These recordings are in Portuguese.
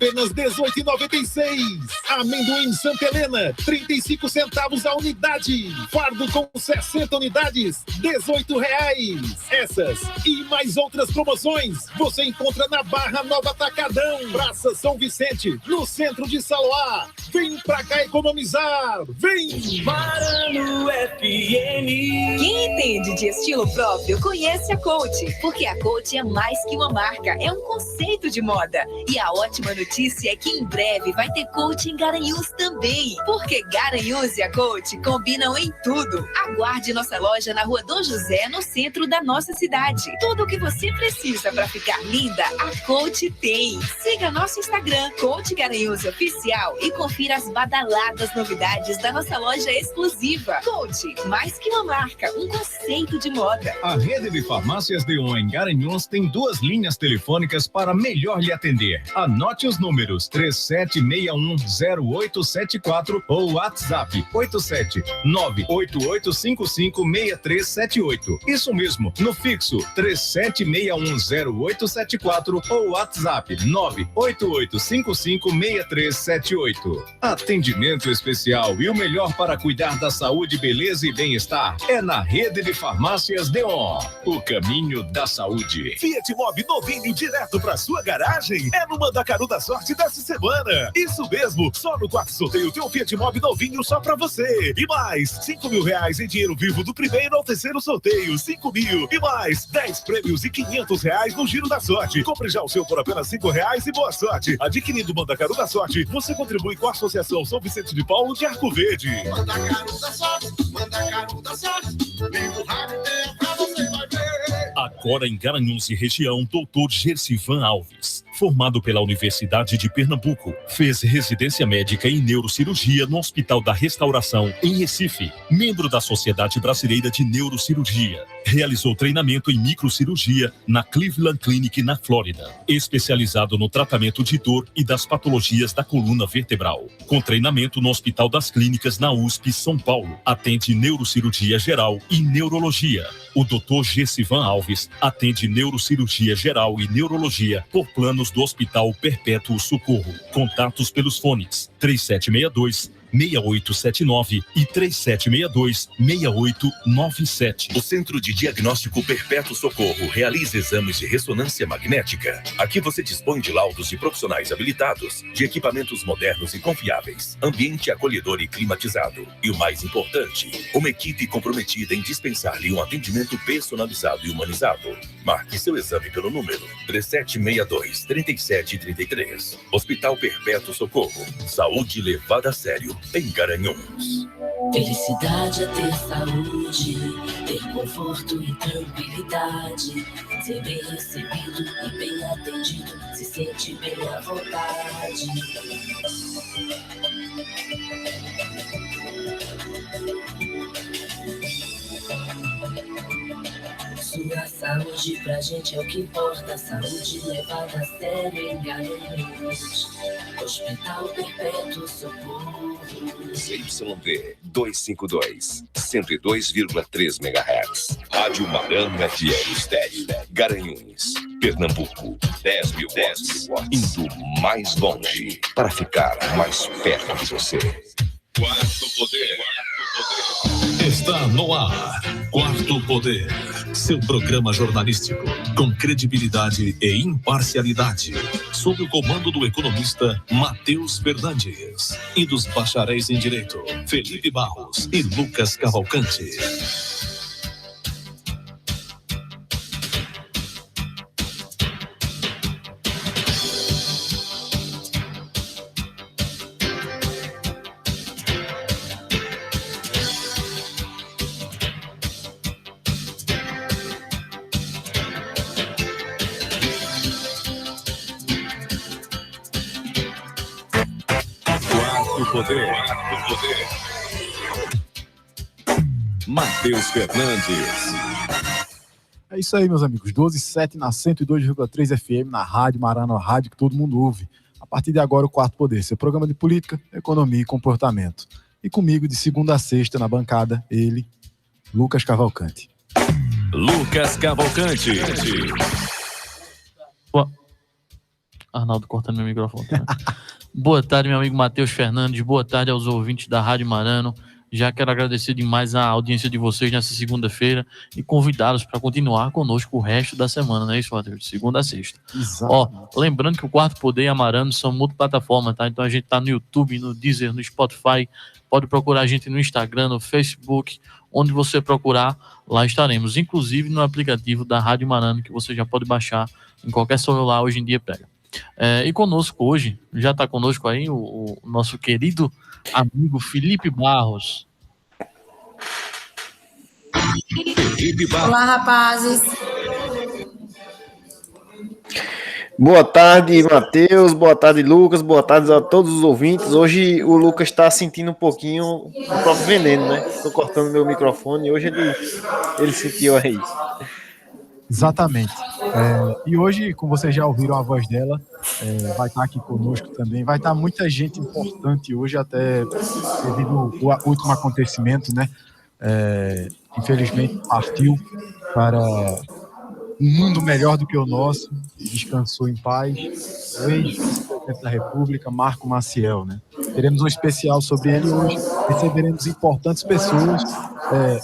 apenas R$18,96. Amendoim Santa Helena, 35 centavos a unidade. Fardo com 60 unidades, R$18. Essas e mais outras promoções você encontra na Barra Nova Atacadão, Praça São Vicente, no centro de Saloá. Vem pra cá economizar, vem! Marano FM. Quem entende de estilo próprio conhece a Coach, porque a Coach é mais que uma marca, é um conceito de moda. E a ótima notícia é que em breve vai ter Coach em Garanhuns também, porque Garanhuns e a Coach combinam em tudo. Aguarde nossa loja na Rua Dom José, no centro da nossa cidade. Tudo o que você precisa para ficar linda, a Coach tem. Siga nosso Instagram, Coach Garanhuns Oficial, e confira as badaladas novidades da nossa loja exclusiva. Coach, mais que uma marca, um conceito de moda. A rede de farmácias Deon em Garanhuns tem 2 linhas telefônicas para melhor lhe atender. Anote os números 37610874 ou WhatsApp 87988556378. Isso mesmo, no fixo 37610874 ou WhatsApp 988556378. Atendimento especial e o melhor para cuidar da saúde, beleza e bem-estar é na rede de farmácias Deon. O caminho da saúde. Fiat Mobi novinho direto para sua garagem é no Mandacaru da Sorte dessa semana. Isso mesmo, só no quarto sorteio tem um Fiat Mobi novinho só para você. E mais, R$5.000 em dinheiro vivo do primeiro ao terceiro sorteio, 5 mil. E mais, 10 prêmios e R$500 no Giro da Sorte. Compre já o seu por apenas R$5 e boa sorte. Adquirindo o Mandacaru da Sorte, você contribui com a Associação São Vicente de Paulo de Arco Verde. Mandacaru da Sorte, Mandacaru da Sorte. Vem no rádio pra você vai ver. Agora em Garanhuns e região, Dr. Gersivan Alves, formado pela Universidade de Pernambuco, fez residência médica em neurocirurgia no Hospital da Restauração, em Recife, membro da Sociedade Brasileira de Neurocirurgia. Realizou treinamento em microcirurgia na Cleveland Clinic, na Flórida, especializado no tratamento de dor e das patologias da coluna vertebral. Com treinamento no Hospital das Clínicas, na USP, São Paulo, atende neurocirurgia geral e neurologia. O Dr. Gersivan Alves atende neurocirurgia geral e neurologia por planos do Hospital Perpétuo Socorro. Contatos pelos fones 3762-6879 e 3762-6897. O Centro de Diagnóstico Perpétuo Socorro realiza exames de ressonância magnética. Aqui você dispõe de laudos de profissionais habilitados, de equipamentos modernos e confiáveis, ambiente acolhedor e climatizado. E o mais importante, uma equipe comprometida em dispensar-lhe um atendimento personalizado e humanizado. Marque seu exame pelo número 3762-3733. Hospital Perpétuo Socorro. Saúde levada a sério em Garanhuns. Felicidade é ter saúde, ter conforto e tranquilidade, ser bem recebido e bem atendido, se sente bem à vontade. Sua saúde pra gente é o que importa, saúde levada a sério em Garanhuns. Hospital Perpétuo Socorro. ZYD 252, 102,3 MHz. Rádio Marano FM Estéreo, Garanhuns, Pernambuco. 10 mil watts, indo mais longe para ficar mais perto de você. Quarto Poder. Está no ar. Quarto Poder. Seu programa jornalístico com credibilidade e imparcialidade. Sob o comando do economista Matheus Fernandes e dos bacharéis em Direito Felipe Barros e Lucas Cavalcante. Poder. Matheus Fernandes. É isso aí, meus amigos. 12h07 na 102,3 FM, na Rádio Marano, a rádio que todo mundo ouve. A partir de agora, o Quarto Poder, seu programa de política, economia e comportamento. E comigo, de segunda a sexta, na bancada, ele, Lucas Cavalcante. Lucas Cavalcante. Arnaldo cortando meu microfone. Tá? Boa tarde, meu amigo Matheus Fernandes. Boa tarde aos ouvintes da Rádio Marano. Já quero agradecer demais a audiência de vocês nessa segunda-feira e convidá-los para continuar conosco o resto da semana, não é isso, Matheus? De segunda a sexta. Ó, lembrando que o Quarto Poder e a Marano são multiplataformas, tá? Então a gente tá no YouTube, no Deezer, no Spotify. Pode procurar a gente no Instagram, no Facebook, onde você procurar, lá estaremos. Inclusive no aplicativo da Rádio Marano, que você já pode baixar em qualquer celular, hoje em dia pega. E conosco hoje, já está conosco aí o nosso querido amigo Felipe Barros. Olá, rapazes. Boa tarde, Matheus. Boa tarde, Lucas. Boa tarde a todos os ouvintes. Hoje o Lucas está sentindo um pouquinho o próprio veneno, né? Estou cortando meu microfone e hoje ele sentiu aí. Exatamente. E hoje, como vocês já ouviram a voz dela, vai estar aqui conosco também. Vai estar muita gente importante hoje, até devido ao último acontecimento, né? Infelizmente partiu para um mundo melhor do que o nosso, descansou em paz, o ex-presidente da República, Marco Maciel, né? Teremos um especial sobre ele hoje, receberemos importantes pessoas.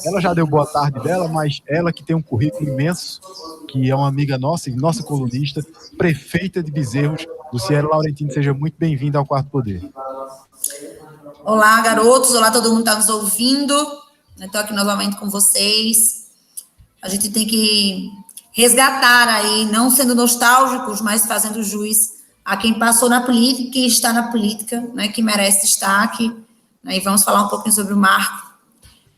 Ela já deu boa tarde dela, mas ela que tem um currículo imenso, que é uma amiga nossa, nossa colunista, prefeita de Bezerros, Luciana Laurentino, seja muito bem-vinda ao Quarto Poder. Olá, garotos, olá todo mundo que está nos ouvindo, estou aqui novamente com vocês. A gente tem que resgatar aí, não sendo nostálgicos, mas fazendo jus a quem passou na política e que está na política, né, que merece destaque, né, e vamos falar um pouquinho sobre o Marco,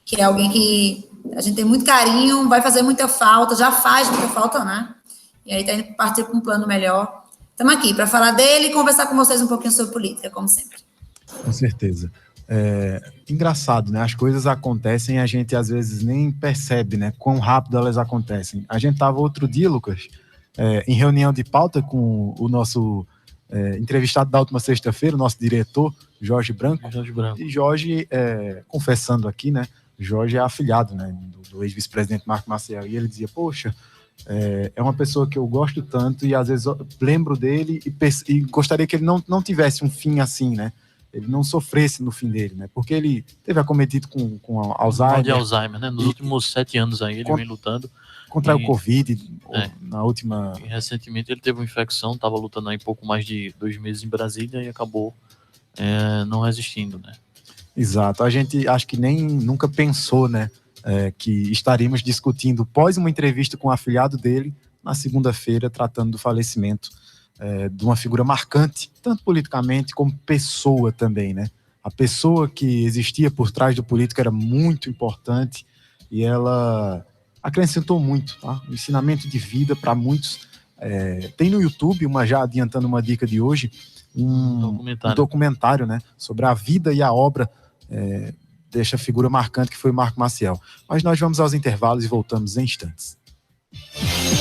que é alguém que a gente tem muito carinho, vai fazer muita falta, já faz muita falta, né, e aí está indo partir com um plano melhor. Estamos aqui para falar dele e conversar com vocês um pouquinho sobre política, como sempre. Com certeza. Engraçado, né? As coisas acontecem e a gente às vezes nem percebe, né? Quão rápido elas acontecem. A gente estava outro dia, Lucas, em reunião de pauta com o nosso entrevistado da última sexta-feira, o nosso diretor, Jorge Branco. E Jorge, confessando aqui, né? Jorge é afilhado, né? Do ex-vice-presidente Marco Maciel. E ele dizia, poxa, é uma pessoa que eu gosto tanto e às vezes eu lembro dele e gostaria que ele não tivesse um fim assim, né? Ele não sofresse no fim dele, né? Porque ele teve acometido com Alzheimer. De Alzheimer, né? Nos últimos 7 anos aí, ele vem lutando. Contra o Covid, na última... E recentemente ele teve uma infecção, estava lutando aí pouco mais de 2 meses em Brasília e acabou não resistindo, né? Exato. A gente acho que nem nunca pensou, né? Que estaríamos discutindo, pós uma entrevista com o afilhado dele, na segunda-feira, tratando do falecimento de uma figura marcante, tanto politicamente como pessoa também, né? A pessoa que existia por trás do político era muito importante e ela acrescentou muito, tá? Um ensinamento de vida para muitos. Tem no YouTube, já adiantando uma dica de hoje, um documentário, né? Sobre a vida e a obra desta figura marcante que foi Marco Maciel. Mas nós vamos aos intervalos e voltamos em instantes.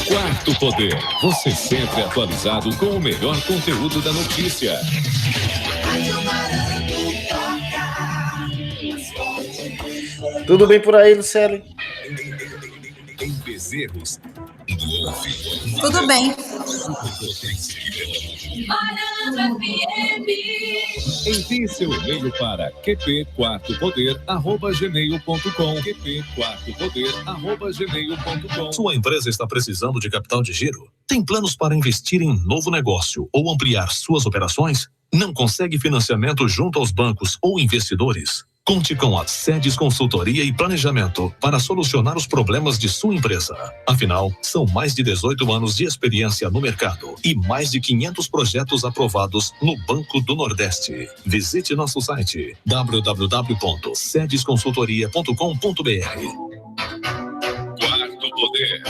Quarto Poder, você sempre atualizado com o melhor conteúdo da notícia. Tudo bem por aí, Luciano? Em Bezerros. Tudo bem. Envie seu e-mail para qp4poder@gmail.com. qp4poder@gmail.com. Sua empresa está precisando de capital de giro? Tem planos para investir em novo negócio ou ampliar suas operações? Não consegue financiamento junto aos bancos ou investidores? Conte com a Sedes Consultoria e Planejamento para solucionar os problemas de sua empresa. Afinal, são mais de 18 anos de experiência no mercado e mais de 500 projetos aprovados no Banco do Nordeste. Visite nosso site www.sedesconsultoria.com.br. Quarto Poder.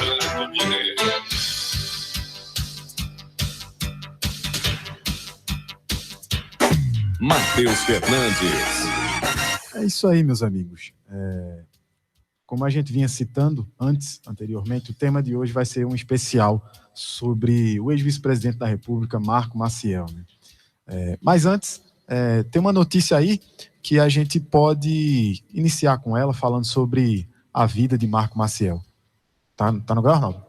Matheus Fernandes. É isso aí, meus amigos. Como a gente vinha citando anteriormente, o tema de hoje vai ser um especial sobre o ex-vice-presidente da República, Marco Maciel, né? Mas antes, tem uma notícia aí que a gente pode iniciar com ela, falando sobre a vida de Marco Maciel. Tá no lugar, Arnaldo?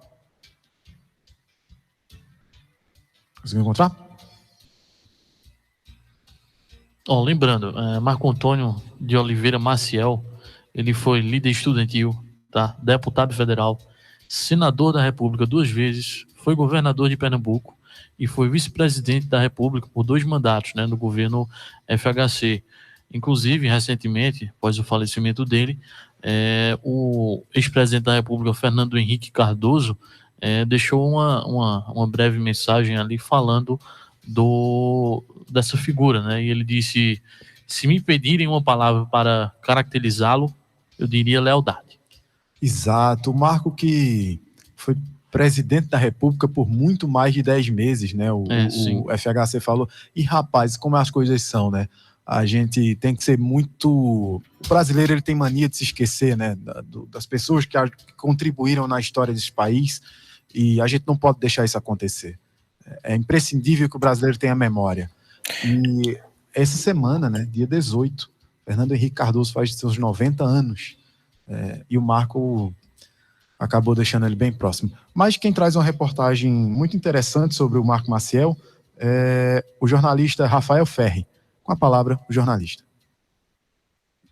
Conseguiu encontrar? Lembrando, Marco Antônio de Oliveira Maciel, ele foi líder estudantil, tá? Deputado federal, senador da República 2 vezes, foi governador de Pernambuco e foi vice-presidente da República por 2 mandatos, né, no governo FHC. Inclusive, recentemente, após o falecimento dele, o ex-presidente da República, Fernando Henrique Cardoso, deixou uma breve mensagem ali falando dessa figura, né? E ele disse: se me pedirem uma palavra para caracterizá-lo, eu diria lealdade. Exato. O Marco, que foi presidente da República por muito mais de 10 meses, né? O FHC falou. E, rapaz, como as coisas são, né? A gente tem que ser muito... O brasileiro, ele tem mania de se esquecer, né? Das pessoas que contribuíram na história desse país, e a gente não pode deixar isso acontecer. É imprescindível que o brasileiro tenha memória. E essa semana, né, dia 18, Fernando Henrique Cardoso faz seus 90 anos. E o Marco acabou deixando ele bem próximo. Mas quem traz uma reportagem muito interessante sobre o Marco Maciel é o jornalista Rafael Ferri. Com a palavra, o jornalista.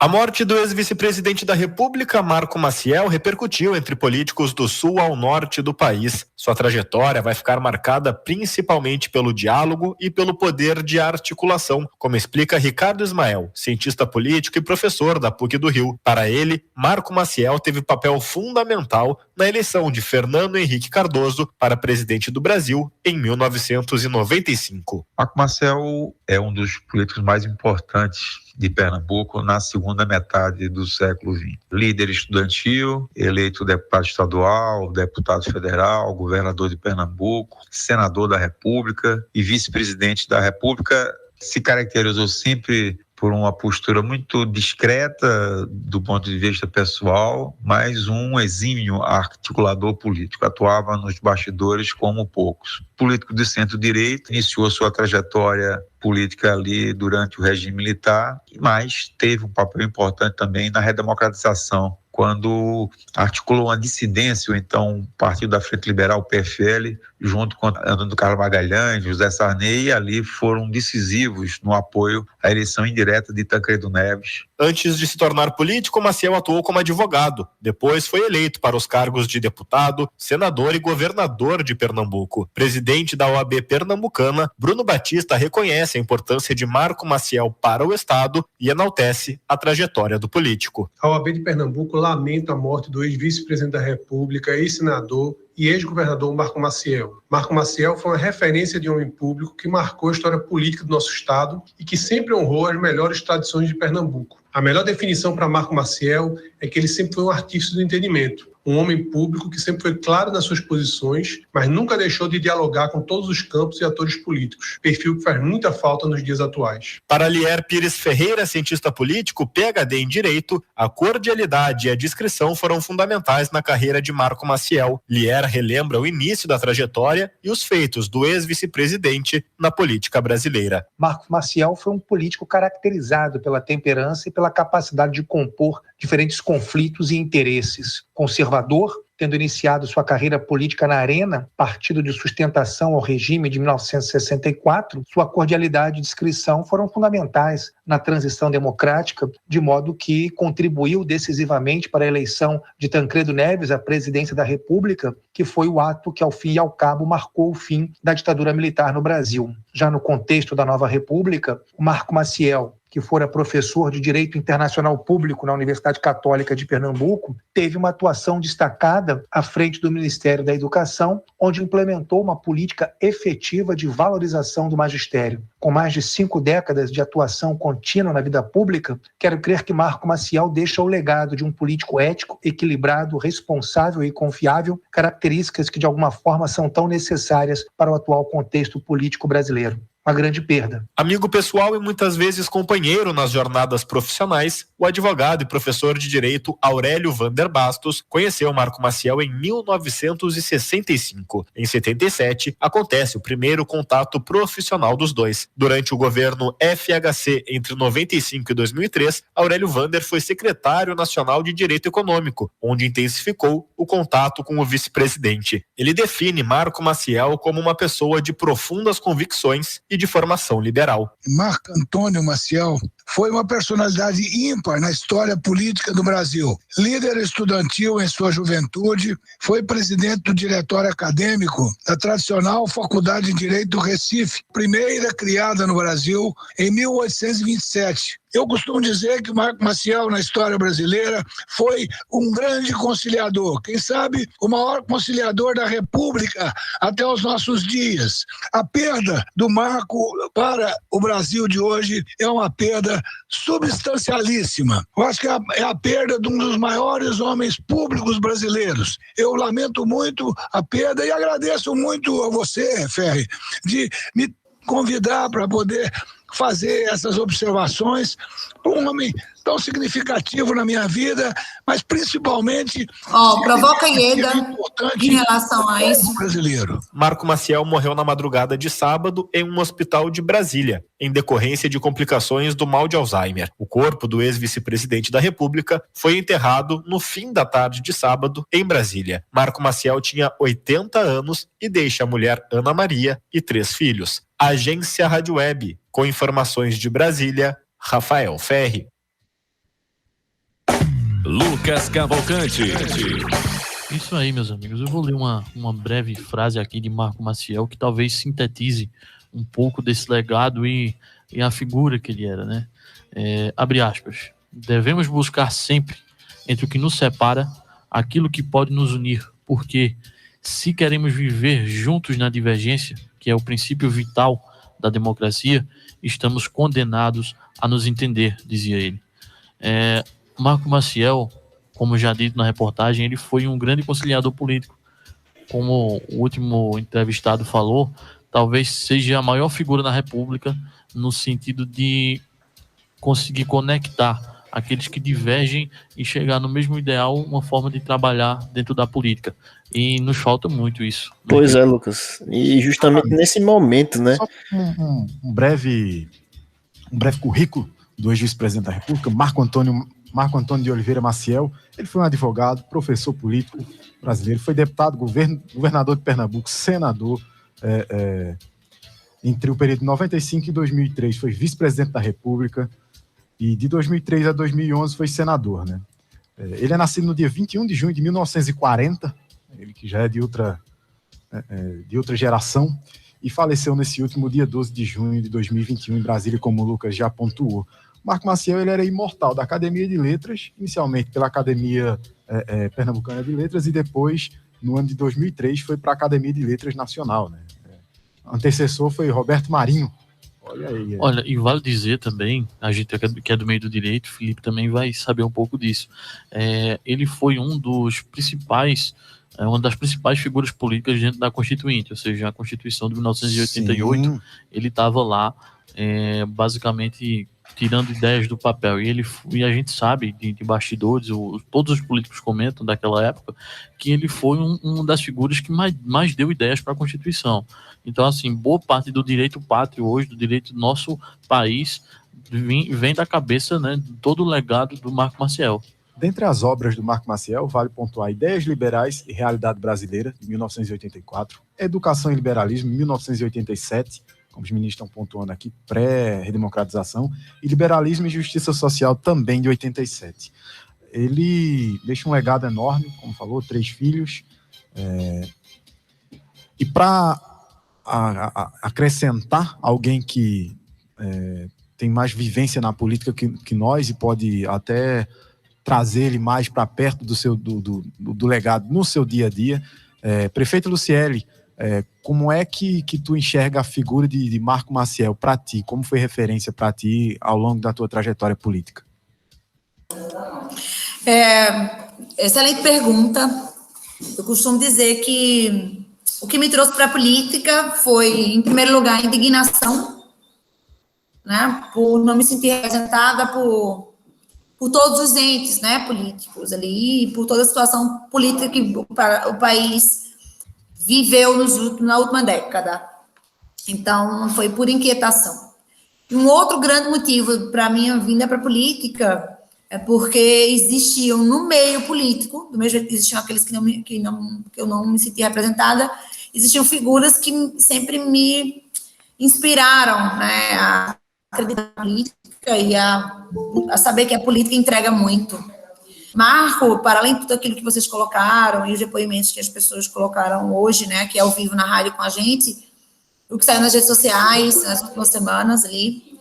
A morte do ex-vice-presidente da República, Marco Maciel, repercutiu entre políticos do sul ao norte do país. Sua trajetória vai ficar marcada principalmente pelo diálogo e pelo poder de articulação, como explica Ricardo Ismael, cientista político e professor da PUC do Rio. Para ele, Marco Maciel teve papel fundamental na eleição de Fernando Henrique Cardoso para presidente do Brasil em 1995. Marco Maciel é um dos políticos mais importantes de Pernambuco na segunda metade do século XX. Líder estudantil, eleito deputado estadual, deputado federal, governador de Pernambuco, senador da República e vice-presidente da República, se caracterizou sempre por uma postura muito discreta do ponto de vista pessoal, mas um exímio articulador político. Atuava nos bastidores como poucos. Político de centro-direita, iniciou sua trajetória política ali durante o regime militar, mas teve um papel importante também na redemocratização, quando articulou uma dissidência, ou então o Partido da Frente Liberal, PFL, junto com Antônio Carlos Magalhães, José Sarney, e ali foram decisivos no apoio à eleição indireta de Tancredo Neves. Antes de se tornar político, Maciel atuou como advogado. Depois foi eleito para os cargos de deputado, senador e governador de Pernambuco. Presidente da OAB pernambucana, Bruno Batista reconhece a importância de Marco Maciel para o Estado e enaltece a trajetória do político. A OAB de Pernambuco lamenta a morte do ex-vice-presidente da República, ex-senador e ex-governador Marco Maciel. Marco Maciel foi uma referência de homem público que marcou a história política do nosso Estado e que sempre honrou as melhores tradições de Pernambuco. A melhor definição para Marco Maciel é que ele sempre foi um artista do entendimento, um homem público que sempre foi claro nas suas posições, mas nunca deixou de dialogar com todos os campos e atores políticos, perfil que faz muita falta nos dias atuais. Para Lier Pires Ferreira, cientista político, PhD em Direito, a cordialidade e a discrição foram fundamentais na carreira de Marco Maciel. Lier relembra o início da trajetória e os feitos do ex-vice-presidente na política brasileira. Marco Maciel foi um político caracterizado pela temperança e pela capacidade de compor diferentes conflitos e interesses. Conservador, tendo iniciado sua carreira política na Arena, partido de sustentação ao regime de 1964, sua cordialidade e discrição foram fundamentais na transição democrática, de modo que contribuiu decisivamente para a eleição de Tancredo Neves à presidência da República, que foi o ato que, ao fim e ao cabo, marcou o fim da ditadura militar no Brasil. Já no contexto da nova República, o Marco Maciel, que fora professor de Direito Internacional Público na Universidade Católica de Pernambuco, teve uma atuação destacada à frente do Ministério da Educação, onde implementou uma política efetiva de valorização do magistério. Com mais de 5 décadas de atuação contínua na vida pública, quero crer que Marco Maciel deixa o legado de um político ético, equilibrado, responsável e confiável, características que de alguma forma são tão necessárias para o atual contexto político brasileiro. Uma grande perda. Amigo pessoal e muitas vezes companheiro nas jornadas profissionais, o advogado e professor de Direito Aurélio Vander Bastos conheceu Marco Maciel em 1965. Em 77, acontece o primeiro contato profissional dos dois. Durante o governo FHC entre 95 e 2003, Aurélio Vander foi secretário nacional de Direito Econômico, onde intensificou o contato com o vice-presidente. Ele define Marco Maciel como uma pessoa de profundas convicções e de formação liberal. Marco Antônio Maciel foi uma personalidade ímpar na história política do Brasil. Líder estudantil em sua juventude, foi presidente do diretório acadêmico da tradicional Faculdade de Direito do Recife, primeira criada no Brasil em 1827. Eu costumo dizer que Marco Maciel, na história brasileira, foi um grande conciliador. Quem sabe, o maior conciliador da República até os nossos dias. A perda do Marco para o Brasil de hoje é uma perda substancialíssima. Eu acho que é a perda de um dos maiores homens públicos brasileiros. Eu lamento muito a perda e agradeço muito a você, Ferri, de me convidar para poder fazer essas observações para um homem tão significativo na minha vida, mas principalmente provoca Ieda em relação a isso. Brasileiro. Marco Maciel morreu na madrugada de sábado em um hospital de Brasília, em decorrência de complicações do mal de Alzheimer. O corpo do ex-vice-presidente da República foi enterrado no fim da tarde de sábado em Brasília. Marco Maciel tinha 80 anos e deixa a mulher Ana Maria e 3 filhos. Agência Rádio Web, com informações de Brasília, Rafael Ferri. Lucas Cavalcante. Isso aí, meus amigos. Eu vou ler uma breve frase aqui de Marco Maciel que talvez sintetize um pouco desse legado e a figura que ele era, né? Abre aspas. Devemos buscar sempre, entre o que nos separa, aquilo que pode nos unir, porque se queremos viver juntos na divergência, que é o princípio vital da democracia, estamos condenados a nos entender, dizia ele. Marco Maciel, como já dito na reportagem, ele foi um grande conciliador político. Como o último entrevistado falou, talvez seja a maior figura na República no sentido de conseguir conectar aqueles que divergem e chegar no mesmo ideal, uma forma de trabalhar dentro da política. E nos falta muito isso. Pois é, Lucas. E justamente nesse momento, né? Só um breve currículo do ex-vice-presidente da República, Marco Antônio de Oliveira Maciel. Ele foi um advogado, professor político brasileiro, foi deputado, governador de Pernambuco, senador, entre o período de 95 e 2003, foi vice-presidente da República, e de 2003 a 2011 foi senador, né? Ele é nascido no dia 21 de junho de 1940, ele que já é de outra geração, e faleceu nesse último dia 12 de junho de 2021 em Brasília, como o Lucas já pontuou. Marco Maciel, ele era imortal da Academia de Letras, inicialmente pela Academia Pernambucana de Letras, e depois, no ano de 2003, foi para a Academia de Letras Nacional, né? Antecessor foi Roberto Marinho. Olha aí. Olha, e vale dizer também, a gente que é do meio do direito, o Felipe também vai saber um pouco disso. Ele foi uma das principais figuras políticas dentro da Constituinte, ou seja, a Constituição de 1988, Sim. Ele estava lá, basicamente tirando ideias do papel, e a gente sabe de bastidores, todos os políticos comentam daquela época, que ele foi uma das figuras que mais deu ideias para a Constituição. Então, assim, boa parte do direito pátrio hoje, do direito do nosso país, vem da cabeça, né, de todo o legado do Marco Maciel. Dentre as obras do Marco Maciel, vale pontuar Ideias Liberais e Realidade Brasileira, de 1984, Educação e Liberalismo, de 1987, como os ministros estão pontuando aqui, pré-redemocratização, e Liberalismo e Justiça Social, também de 87. Ele deixa um legado enorme, como falou, 3 filhos, e para acrescentar alguém que tem mais vivência na política que nós e pode até trazer ele mais para perto do legado no seu dia a dia, prefeito Luciele, como é que tu enxerga a figura de Marco Maciel para ti? Como foi referência para ti ao longo da tua trajetória política? Excelente pergunta. Eu costumo dizer que o que me trouxe para a política foi, em primeiro lugar, a indignação, né, por não me sentir representada por todos os entes, né, políticos ali, e por toda a situação política que o país viveu na última década. Então, foi por inquietação. E um outro grande motivo para a minha vinda para a política é porque existiam no meio político, do mesmo jeito que existiam aqueles que eu não me sentia representada, existiam figuras que sempre me inspiraram, né, a acreditar na política e a saber que a política entrega muito. Marco, para além de tudo aquilo que vocês colocaram e os depoimentos que as pessoas colocaram hoje, né, que é ao vivo na rádio com a gente, o que saiu nas redes sociais nas últimas semanas ali,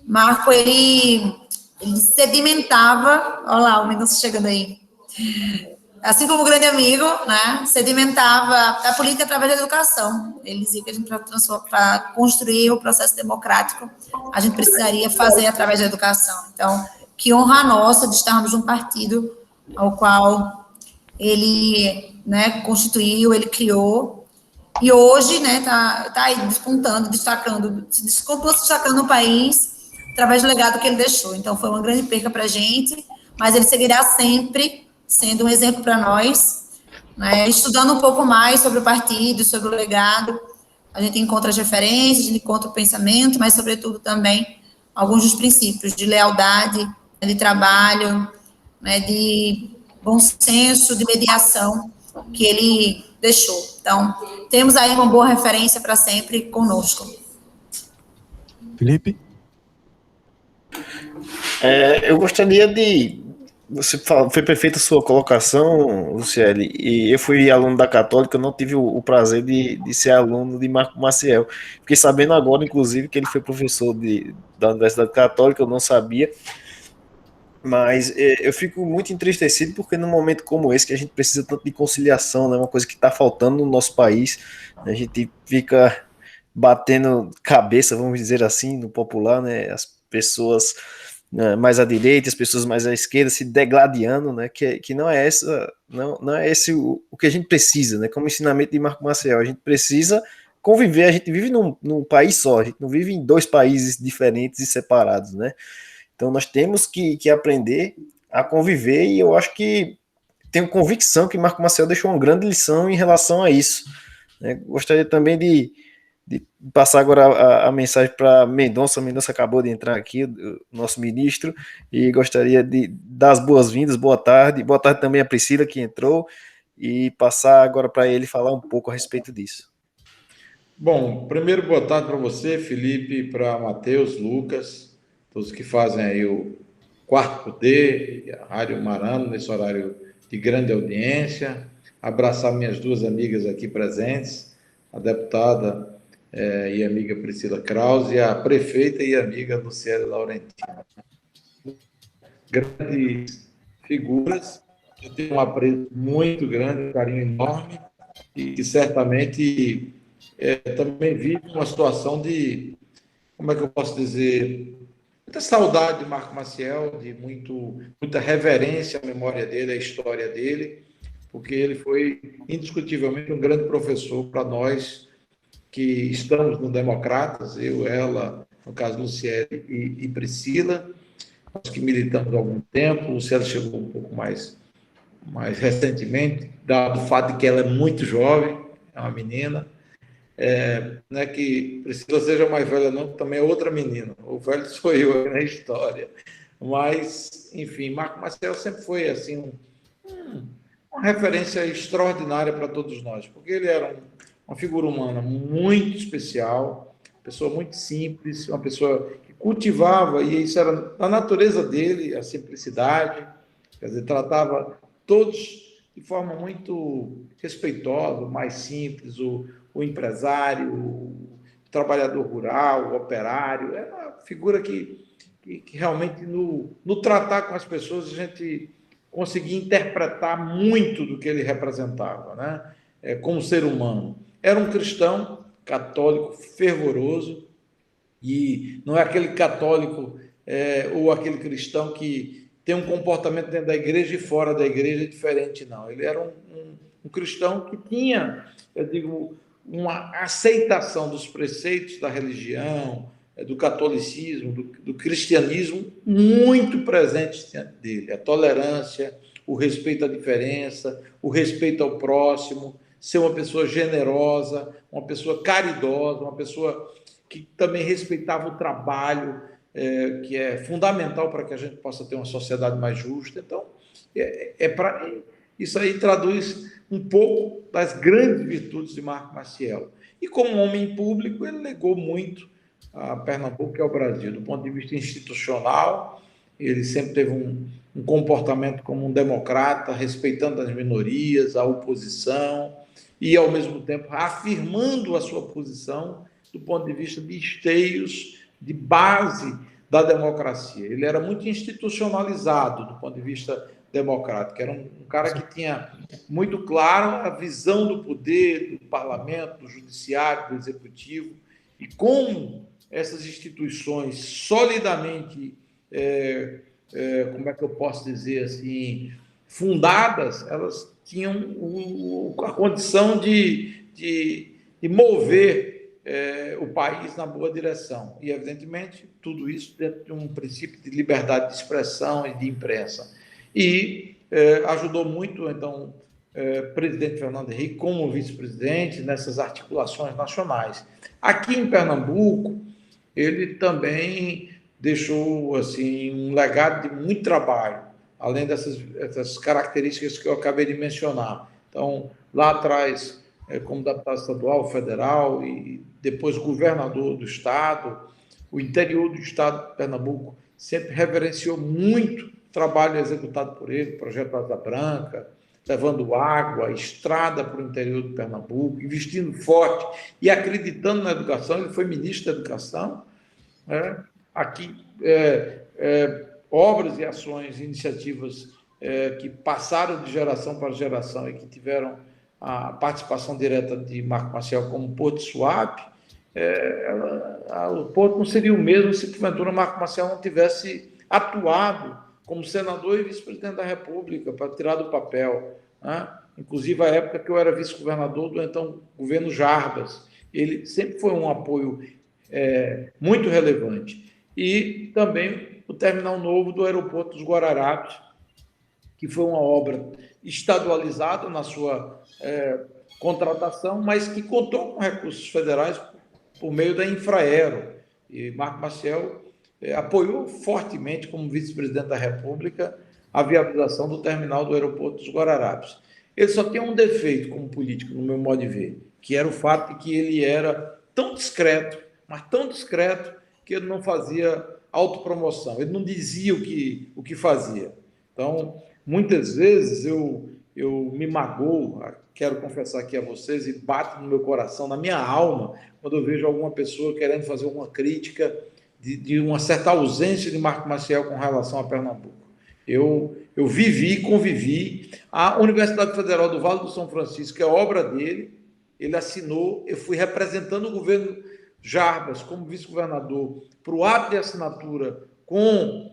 Marco, ele sedimentava, olha lá, o Mendonça chegando aí, assim como o grande amigo, né, sedimentava a política através da educação. Ele dizia que a gente, para construir o processo democrático, a gente precisaria fazer através da educação. Então, que honra nossa de estarmos num partido ao qual ele, né, constituiu, ele criou, e hoje, né, tá aí despontando, continua se destacando no país através do legado que ele deixou. Então, foi uma grande perca para a gente, mas ele seguirá sempre sendo um exemplo para nós, né, estudando um pouco mais sobre o partido, sobre o legado. A gente encontra as referências, a gente encontra o pensamento, mas, sobretudo, também alguns dos princípios de lealdade, de trabalho, né, de bom senso, de mediação que ele deixou. Então, temos aí uma boa referência para sempre conosco. Felipe? Eu gostaria de... Foi perfeita a sua colocação, Luciele, e eu fui aluno da Católica, eu não tive o prazer de ser aluno de Marco Maciel. Fiquei sabendo agora, inclusive, que ele foi professor da Universidade Católica, eu não sabia, mas eu fico muito entristecido porque num momento como esse, que a gente precisa tanto de conciliação, né, uma coisa que está faltando no nosso país, a gente fica batendo cabeça, vamos dizer assim, no popular, né, as pessoas mais à direita, as pessoas mais à esquerda se degladiando, né, que não é esse o que a gente precisa, né, como ensinamento de Marco Maciel, a gente precisa conviver, a gente vive num país só, a gente não vive em dois países diferentes e separados, né, então nós temos que aprender a conviver, e eu acho que tenho convicção que Marco Maciel deixou uma grande lição em relação a isso, né. Gostaria também de passar agora a mensagem para Mendonça. Mendonça acabou de entrar aqui, o nosso ministro, e gostaria de dar as boas-vindas, boa tarde também a Priscila, que entrou, e passar agora para ele falar um pouco a respeito disso. Bom, primeiro boa tarde para você, Felipe, para Matheus, Lucas, todos que fazem aí o Quarto Poder, e a Rádio Marano, nesse horário de grande audiência, abraçar minhas duas amigas aqui presentes, a deputada e amiga Priscila Krause, e a prefeita e amiga Luciele Laurentina. Grandes figuras, eu tenho um apreço muito grande, um carinho enorme, e que certamente também vive uma situação de, como é que eu posso dizer, muita saudade de Marco Maciel, de muita reverência à memória dele, à história dele, porque ele foi indiscutivelmente um grande professor para nós que estamos no Democratas, eu, ela, no caso Luciele e Priscila, nós que militamos há algum tempo. Luciele chegou um pouco mais recentemente, dado o fato de que ela é muito jovem, é uma menina, não é que Priscila seja mais velha não, também é outra menina, o velho sou eu na história, mas, enfim, Marco Maciel sempre foi assim, uma referência extraordinária para todos nós, porque ele era uma figura humana muito especial, uma pessoa muito simples, uma pessoa que cultivava, e isso era da natureza dele, a simplicidade, quer dizer, tratava todos de forma muito respeitosa, o mais simples, o empresário, o trabalhador rural, o operário, era uma figura que realmente no tratar com as pessoas a gente conseguia interpretar muito do que ele representava, né? Como ser humano. Era um cristão católico fervoroso, e não é aquele católico ou aquele cristão que tem um comportamento dentro da igreja e fora da igreja diferente, não. Ele era um cristão que tinha, eu digo, uma aceitação dos preceitos da religião, do catolicismo, do cristianismo, muito presente dele. A tolerância, o respeito à diferença, o respeito ao próximo, ser uma pessoa generosa, uma pessoa caridosa, uma pessoa que também respeitava o trabalho, que é fundamental para que a gente possa ter uma sociedade mais justa. Então, isso aí traduz um pouco das grandes virtudes de Marco Maciel. E como homem público, ele legou muito a Pernambuco e ao Brasil. Do ponto de vista institucional, ele sempre teve um comportamento como um democrata, respeitando as minorias, a oposição, e, ao mesmo tempo, afirmando a sua posição do ponto de vista de esteios, de base da democracia. Ele era muito institucionalizado do ponto de vista democrático. Era um cara que tinha muito claro a visão do poder, do parlamento, do judiciário, do executivo, e como essas instituições solidamente, como é que eu posso dizer assim, fundadas, elas tinham a condição de mover o país na boa direção. E, evidentemente, tudo isso dentro de um princípio de liberdade de expressão e de imprensa. E ajudou muito, então, o presidente Fernando Henrique como vice-presidente nessas articulações nacionais. Aqui em Pernambuco, ele também deixou assim, um legado de muito trabalho, além dessas características que eu acabei de mencionar. Então, lá atrás, como deputado estadual, federal e depois governador do Estado, o interior do Estado de Pernambuco sempre reverenciou muito o trabalho executado por ele, o projeto Asa Branca, levando água, estrada para o interior de Pernambuco, investindo forte e acreditando na educação. Ele foi ministro da Educação. Aqui, obras e ações, iniciativas que passaram de geração para geração e que tiveram a participação direta de Marco Maciel como Porto Suape, o Porto não seria o mesmo se, porventura, Marco Maciel não tivesse atuado como senador e vice-presidente da República para tirar do papel, né? Inclusive, a época que eu era vice-governador do então governo Jarbas. Ele sempre foi um apoio muito relevante. E também o terminal novo do aeroporto dos Guararapes, que foi uma obra estadualizada na sua contratação, mas que contou com recursos federais por meio da Infraero. E Marco Maciel apoiou fortemente, como vice-presidente da República, a viabilização do terminal do aeroporto dos Guararapes. Ele só tem um defeito como político, no meu modo de ver, que era o fato de que ele era tão discreto, mas tão discreto, que ele não fazia autopromoção, ele não dizia o que fazia. Então, muitas vezes eu me magoo, quero confessar aqui a vocês, e bate no meu coração, na minha alma, quando eu vejo alguma pessoa querendo fazer uma crítica de uma certa ausência de Marco Maciel com relação a Pernambuco. Eu vivi e convivi. A Universidade Federal do Vale do São Francisco é obra dele, ele assinou, eu fui representando o governo Jarbas como vice-governador para o ato de assinatura com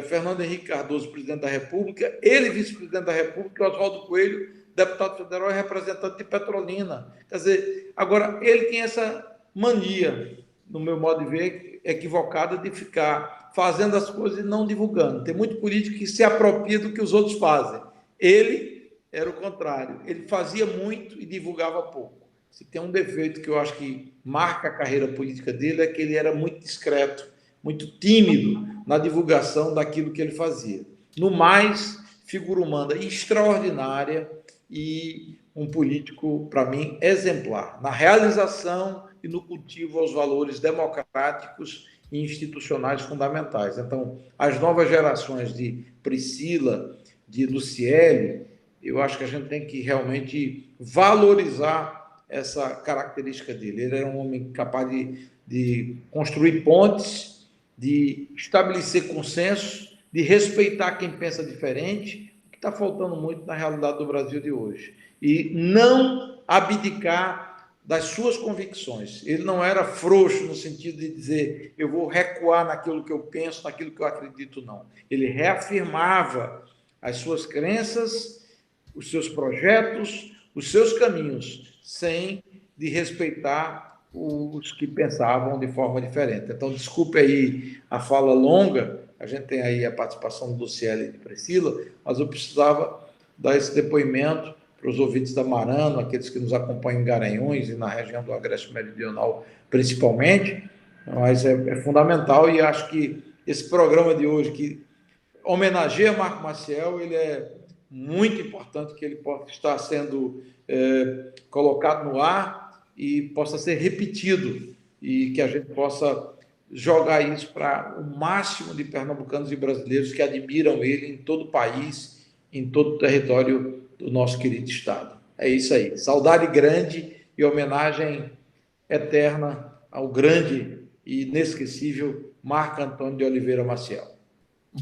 Fernando Henrique Cardoso, presidente da República, ele vice-presidente da República, e Oswaldo Coelho, deputado federal e representante de Petrolina. Quer dizer, agora, ele tem essa mania, no meu modo de ver, equivocada, de ficar fazendo as coisas e não divulgando. Tem muito político que se apropria do que os outros fazem. Ele era o contrário. Ele fazia muito e divulgava pouco. Se tem um defeito que eu acho que marca a carreira política dele, é que ele era muito discreto, muito tímido na divulgação daquilo que ele fazia. No mais, figura humana extraordinária e um político, para mim, exemplar, na realização e no cultivo aos valores democráticos e institucionais fundamentais. Então, as novas gerações de Priscila, de Luciele, eu acho que a gente tem que realmente valorizar essa característica dele. Ele era um homem capaz de construir pontes, de estabelecer consensos, de respeitar quem pensa diferente, o que está faltando muito na realidade do Brasil de hoje. E não abdicar das suas convicções. Ele não era frouxo no sentido de dizer eu vou recuar naquilo que eu penso, naquilo que eu acredito, não. Ele reafirmava as suas crenças, os seus projetos, os seus caminhos, sem de respeitar os que pensavam de forma diferente. Então, desculpe aí a fala longa, a gente tem aí a participação do Luciele e de Priscila, mas eu precisava dar esse depoimento para os ouvintes da Marano, aqueles que nos acompanham em Garanhuns e na região do Agreste Meridional principalmente, mas é fundamental e acho que esse programa de hoje, que homenageia Marco Maciel, ele é muito importante que ele possa estar sendo colocado no ar e possa ser repetido e que a gente possa jogar isso para o máximo de pernambucanos e brasileiros que admiram ele em todo o país, em todo o território do nosso querido estado. É isso aí. Saudade grande e homenagem eterna ao grande e inesquecível Marco Antônio de Oliveira Maciel.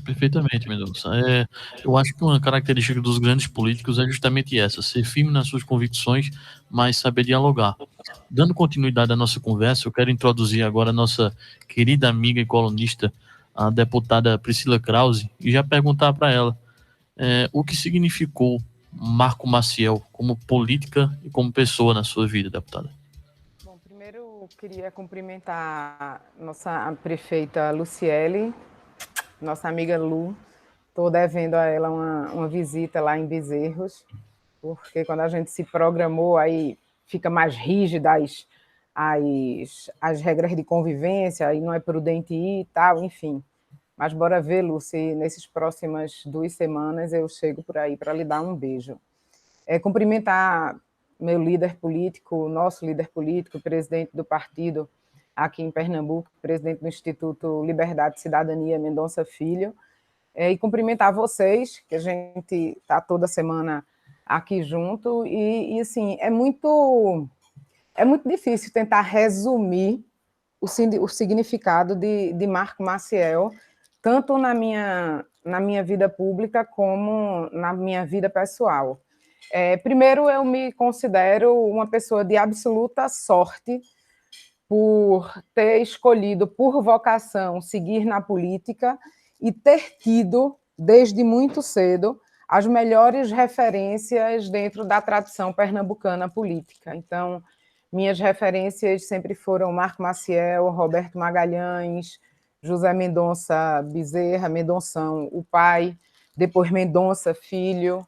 Perfeitamente, Mendonça. Eu acho que uma característica dos grandes políticos é justamente essa, ser firme nas suas convicções, mas saber dialogar. Dando continuidade à nossa conversa, eu quero introduzir agora a nossa querida amiga e colunista, a deputada Priscila Krause, e já perguntar para ela o que significou Marco Maciel como política e como pessoa na sua vida, deputada. Bom, primeiro eu queria cumprimentar nossa prefeita Luciele, nossa amiga Lu. Estou devendo a ela uma visita lá em Bezerros, porque quando a gente se programou, aí fica mais rígida as regras de convivência, aí não é prudente ir e tal, enfim. Mas bora ver, Lu, se nessas próximas 2 semanas eu chego por aí para lhe dar um beijo. Cumprimentar meu líder político, nosso líder político, presidente do partido aqui em Pernambuco, presidente do Instituto Liberdade e Cidadania, Mendonça Filho, e cumprimentar vocês, que a gente está toda semana aqui junto, e assim, é muito difícil tentar resumir o significado de Marco Maciel, tanto na minha vida pública como na minha vida pessoal. Primeiro, eu me considero uma pessoa de absoluta sorte por ter escolhido, por vocação, seguir na política e ter tido, desde muito cedo, as melhores referências dentro da tradição pernambucana política. Então, minhas referências sempre foram Marco Maciel, Roberto Magalhães, José Mendonça Bezerra, Mendonção, o pai, depois Mendonça Filho,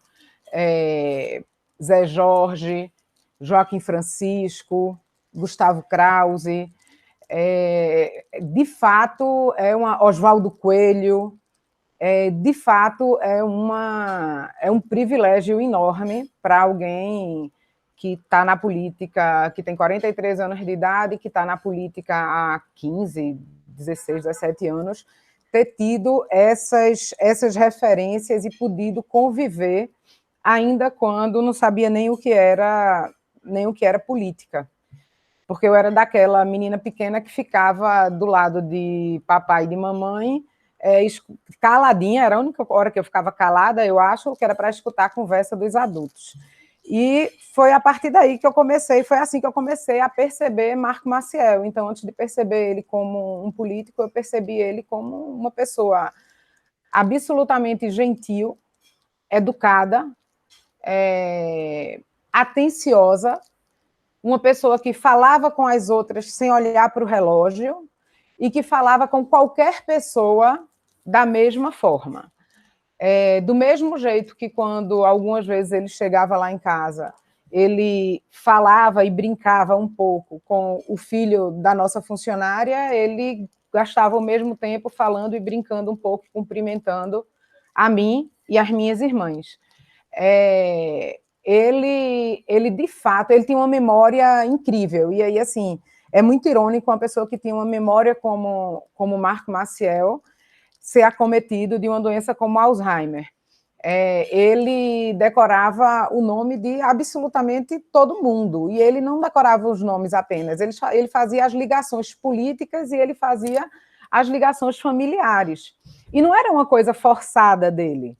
Zé Jorge, Joaquim Francisco, Gustavo Krause, de fato, Oswaldo Coelho, de fato, é um privilégio enorme para alguém que está na política, que tem 43 anos de idade, que está na política há 15, 16, 17 anos, ter tido essas referências e podido conviver, ainda quando não sabia nem o que era política. Porque eu era daquela menina pequena que ficava do lado de papai e de mamãe, caladinha, era a única hora que eu ficava calada, eu acho, que era para escutar a conversa dos adultos. E foi a partir daí que eu comecei, foi assim que eu comecei a perceber Marco Maciel. Então, antes de perceber ele como um político, eu percebi ele como uma pessoa absolutamente gentil, educada, atenciosa, uma pessoa que falava com as outras sem olhar para o relógio e que falava com qualquer pessoa da mesma forma. Do mesmo jeito que quando algumas vezes ele chegava lá em casa, ele falava e brincava um pouco com o filho da nossa funcionária, ele gastava o mesmo tempo falando e brincando um pouco, cumprimentando a mim e as minhas irmãs. Ele de fato, ele tinha uma memória incrível, e aí, assim, é muito irônico uma pessoa que tinha uma memória como Marco Maciel ser acometido de uma doença como Alzheimer. Ele decorava o nome de absolutamente todo mundo, e ele não decorava os nomes apenas, ele fazia as ligações políticas e ele fazia as ligações familiares. E não era uma coisa forçada dele.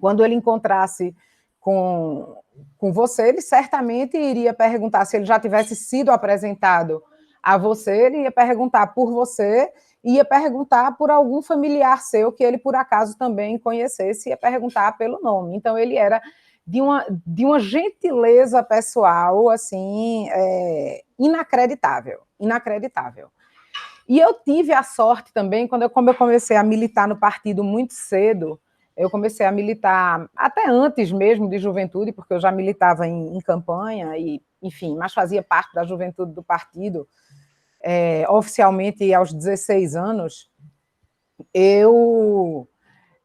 Quando ele encontrasse com você, ele certamente iria perguntar, se ele já tivesse sido apresentado a você, ele ia perguntar por você, ia perguntar por algum familiar seu que ele, por acaso, também conhecesse, ia perguntar pelo nome. Então, ele era de uma gentileza pessoal, assim, inacreditável, inacreditável. E eu tive a sorte também, quando eu comecei a militar no partido muito cedo, eu comecei a militar até antes mesmo de juventude, porque eu já militava em campanha, e, enfim, mas fazia parte da juventude do partido, oficialmente aos 16 anos, eu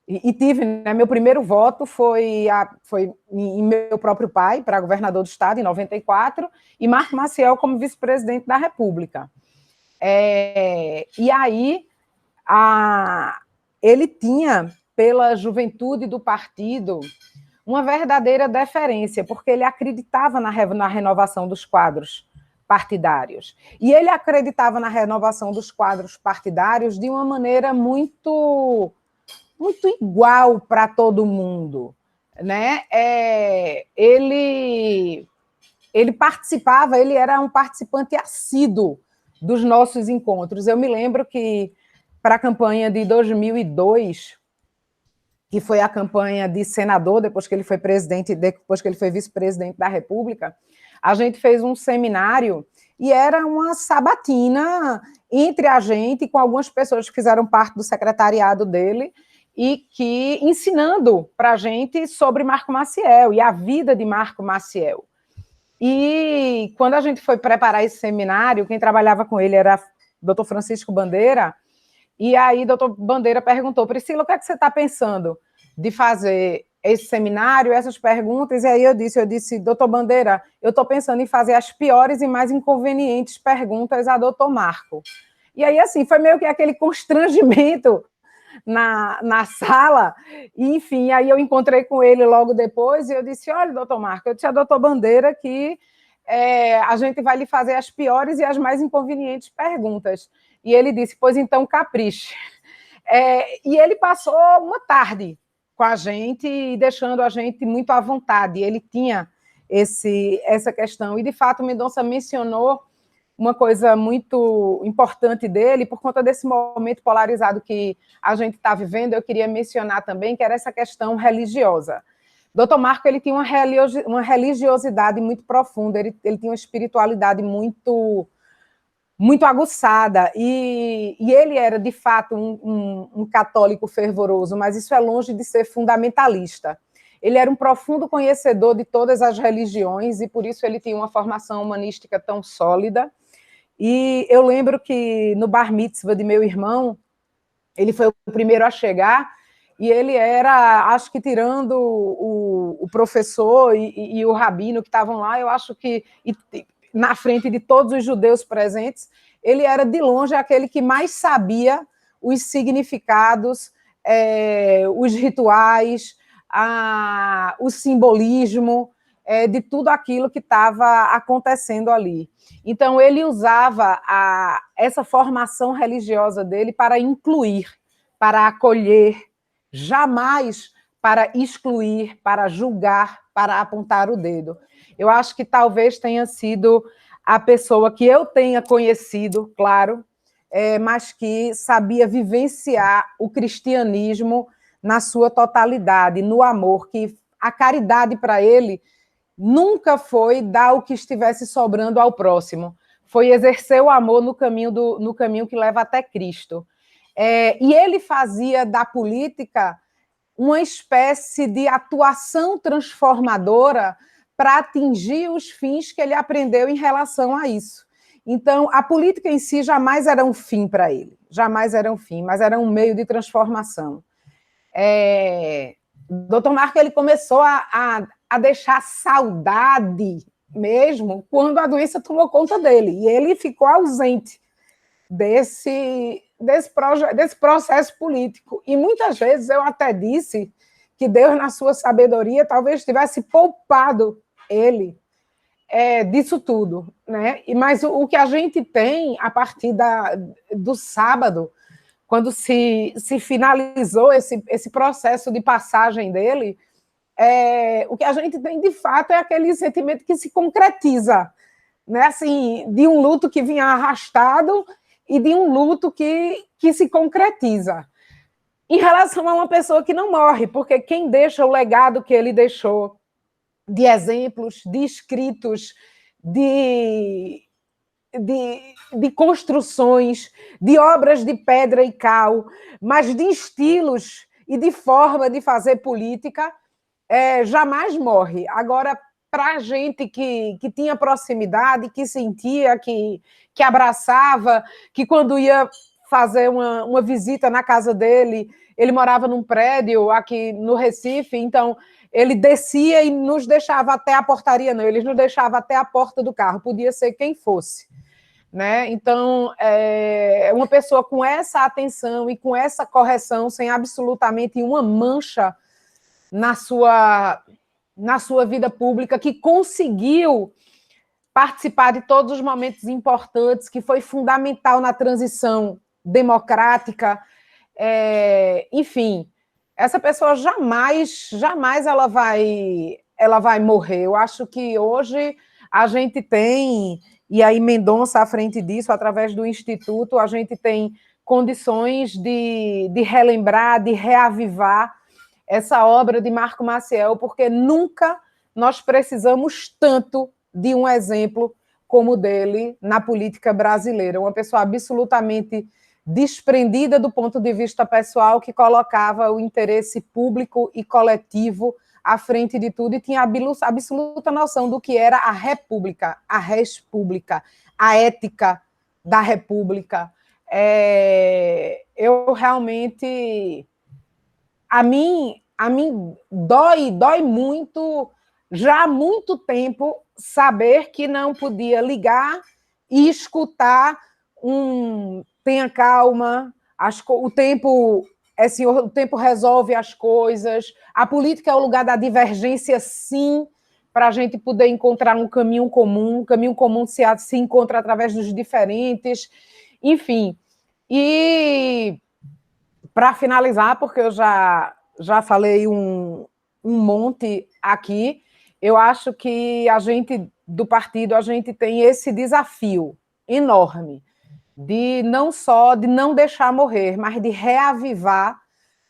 E tive, né, meu primeiro voto foi em meu próprio pai, para governador do estado, em 94, e Marco Maciel como vice-presidente da República. E aí, ele tinha, pela juventude do partido, uma verdadeira deferência, porque ele acreditava na renovação dos quadros partidários. E ele acreditava na renovação dos quadros partidários de uma maneira muito igual para todo mundo, né? Ele participava, ele era um participante assíduo dos nossos encontros. Eu me lembro que, para a campanha de 2002, que foi a campanha de senador, depois que ele foi presidente, depois que ele foi vice-presidente da República, a gente fez um seminário e era uma sabatina entre a gente, com algumas pessoas que fizeram parte do secretariado dele, e que ensinando para a gente sobre Marco Maciel e a vida de Marco Maciel. E quando a gente foi preparar esse seminário, quem trabalhava com ele era o Dr. Francisco Bandeira, e aí o Dr. Bandeira perguntou: Priscila, o que é que você está pensando de fazer esse seminário, essas perguntas? E aí eu disse, doutor Bandeira, eu estou pensando em fazer as piores e mais inconvenientes perguntas a doutor Marco. E aí, assim, foi meio que aquele constrangimento na sala, e, enfim, aí eu encontrei com ele logo depois, e eu disse: olha, doutor Marco, eu disse a doutor Bandeira que a gente vai lhe fazer as piores e as mais inconvenientes perguntas. E ele disse: pois então capriche. E ele passou uma tarde com a gente, deixando a gente muito à vontade. Ele tinha essa questão, e de fato o Mendonça mencionou uma coisa muito importante dele, por conta desse momento polarizado que a gente está vivendo. Eu queria mencionar também que era essa questão religiosa. Dr. Marco, ele tinha uma religiosidade muito profunda, ele tinha uma espiritualidade muito aguçada, e ele era, de fato, um católico fervoroso, mas isso é longe de ser fundamentalista. Ele era um profundo conhecedor de todas as religiões, e por isso ele tinha uma formação humanística tão sólida. E eu lembro que no bar mitzvah de meu irmão, ele foi o primeiro a chegar, e ele era, acho que tirando o professor e o rabino que estavam lá, eu acho que na frente de todos os judeus presentes, ele era de longe aquele que mais sabia os significados, os rituais, o simbolismo de tudo aquilo que estava acontecendo ali. Então, ele usava essa formação religiosa dele para incluir, para acolher, jamais para excluir, para julgar, para apontar o dedo. Eu acho que talvez tenha sido a pessoa que eu tenha conhecido, claro, mas que sabia vivenciar o cristianismo na sua totalidade, no amor, que a caridade para ele nunca foi dar o que estivesse sobrando ao próximo, foi exercer o amor no caminho que leva até Cristo. E ele fazia da política uma espécie de atuação transformadora para atingir os fins que ele aprendeu em relação a isso. Então, a política em si jamais era um fim para ele, jamais era um fim, mas era um meio de transformação. Dr. Marco, ele começou a deixar saudade mesmo quando a doença tomou conta dele, e ele ficou ausente desse processo político. E muitas vezes eu até disse que Deus, na sua sabedoria, talvez tivesse poupado ele disso tudo, né? Mas o que a gente tem a partir do sábado, quando se finalizou esse processo de passagem dele, o que a gente tem de fato é aquele sentimento que se concretiza, né? Assim, de um luto que vinha arrastado e de um luto que se concretiza em relação a uma pessoa que não morre, porque quem deixa o legado que ele deixou de exemplos, de escritos, de construções, de obras de pedra e cal, mas de estilos e de forma de fazer política, jamais morre. Agora, para a gente que tinha proximidade, que sentia, que abraçava, que quando ia fazer uma visita na casa dele. Ele morava num prédio aqui no Recife, então ele descia e nos deixava até a portaria, não, ele nos deixava até a porta do carro, podia ser quem fosse, né? Então, uma pessoa com essa atenção e com essa correção, sem absolutamente uma mancha na sua vida pública, que conseguiu participar de todos os momentos importantes, que foi fundamental na transição democrática, enfim, essa pessoa jamais ela vai morrer. Eu acho que hoje a gente tem, e aí Mendonça à frente disso, através do Instituto, a gente tem condições de relembrar, de reavivar essa obra de Marco Maciel, porque nunca nós precisamos tanto de um exemplo como o dele na política brasileira. Uma pessoa absolutamente desprendida do ponto de vista pessoal, que colocava o interesse público e coletivo à frente de tudo e tinha absoluta noção do que era a república, a res pública, a ética da república. Eu realmente... A mim dói muito, já há muito tempo, saber que não podia ligar e escutar tenha calma, o tempo senhor, o tempo resolve as coisas, a política é o lugar da divergência, sim, para a gente poder encontrar um caminho comum se encontra através dos diferentes, enfim. E, para finalizar, porque eu já falei um monte aqui, eu acho que a gente, do partido, a gente tem esse desafio enorme de não deixar morrer, mas de reavivar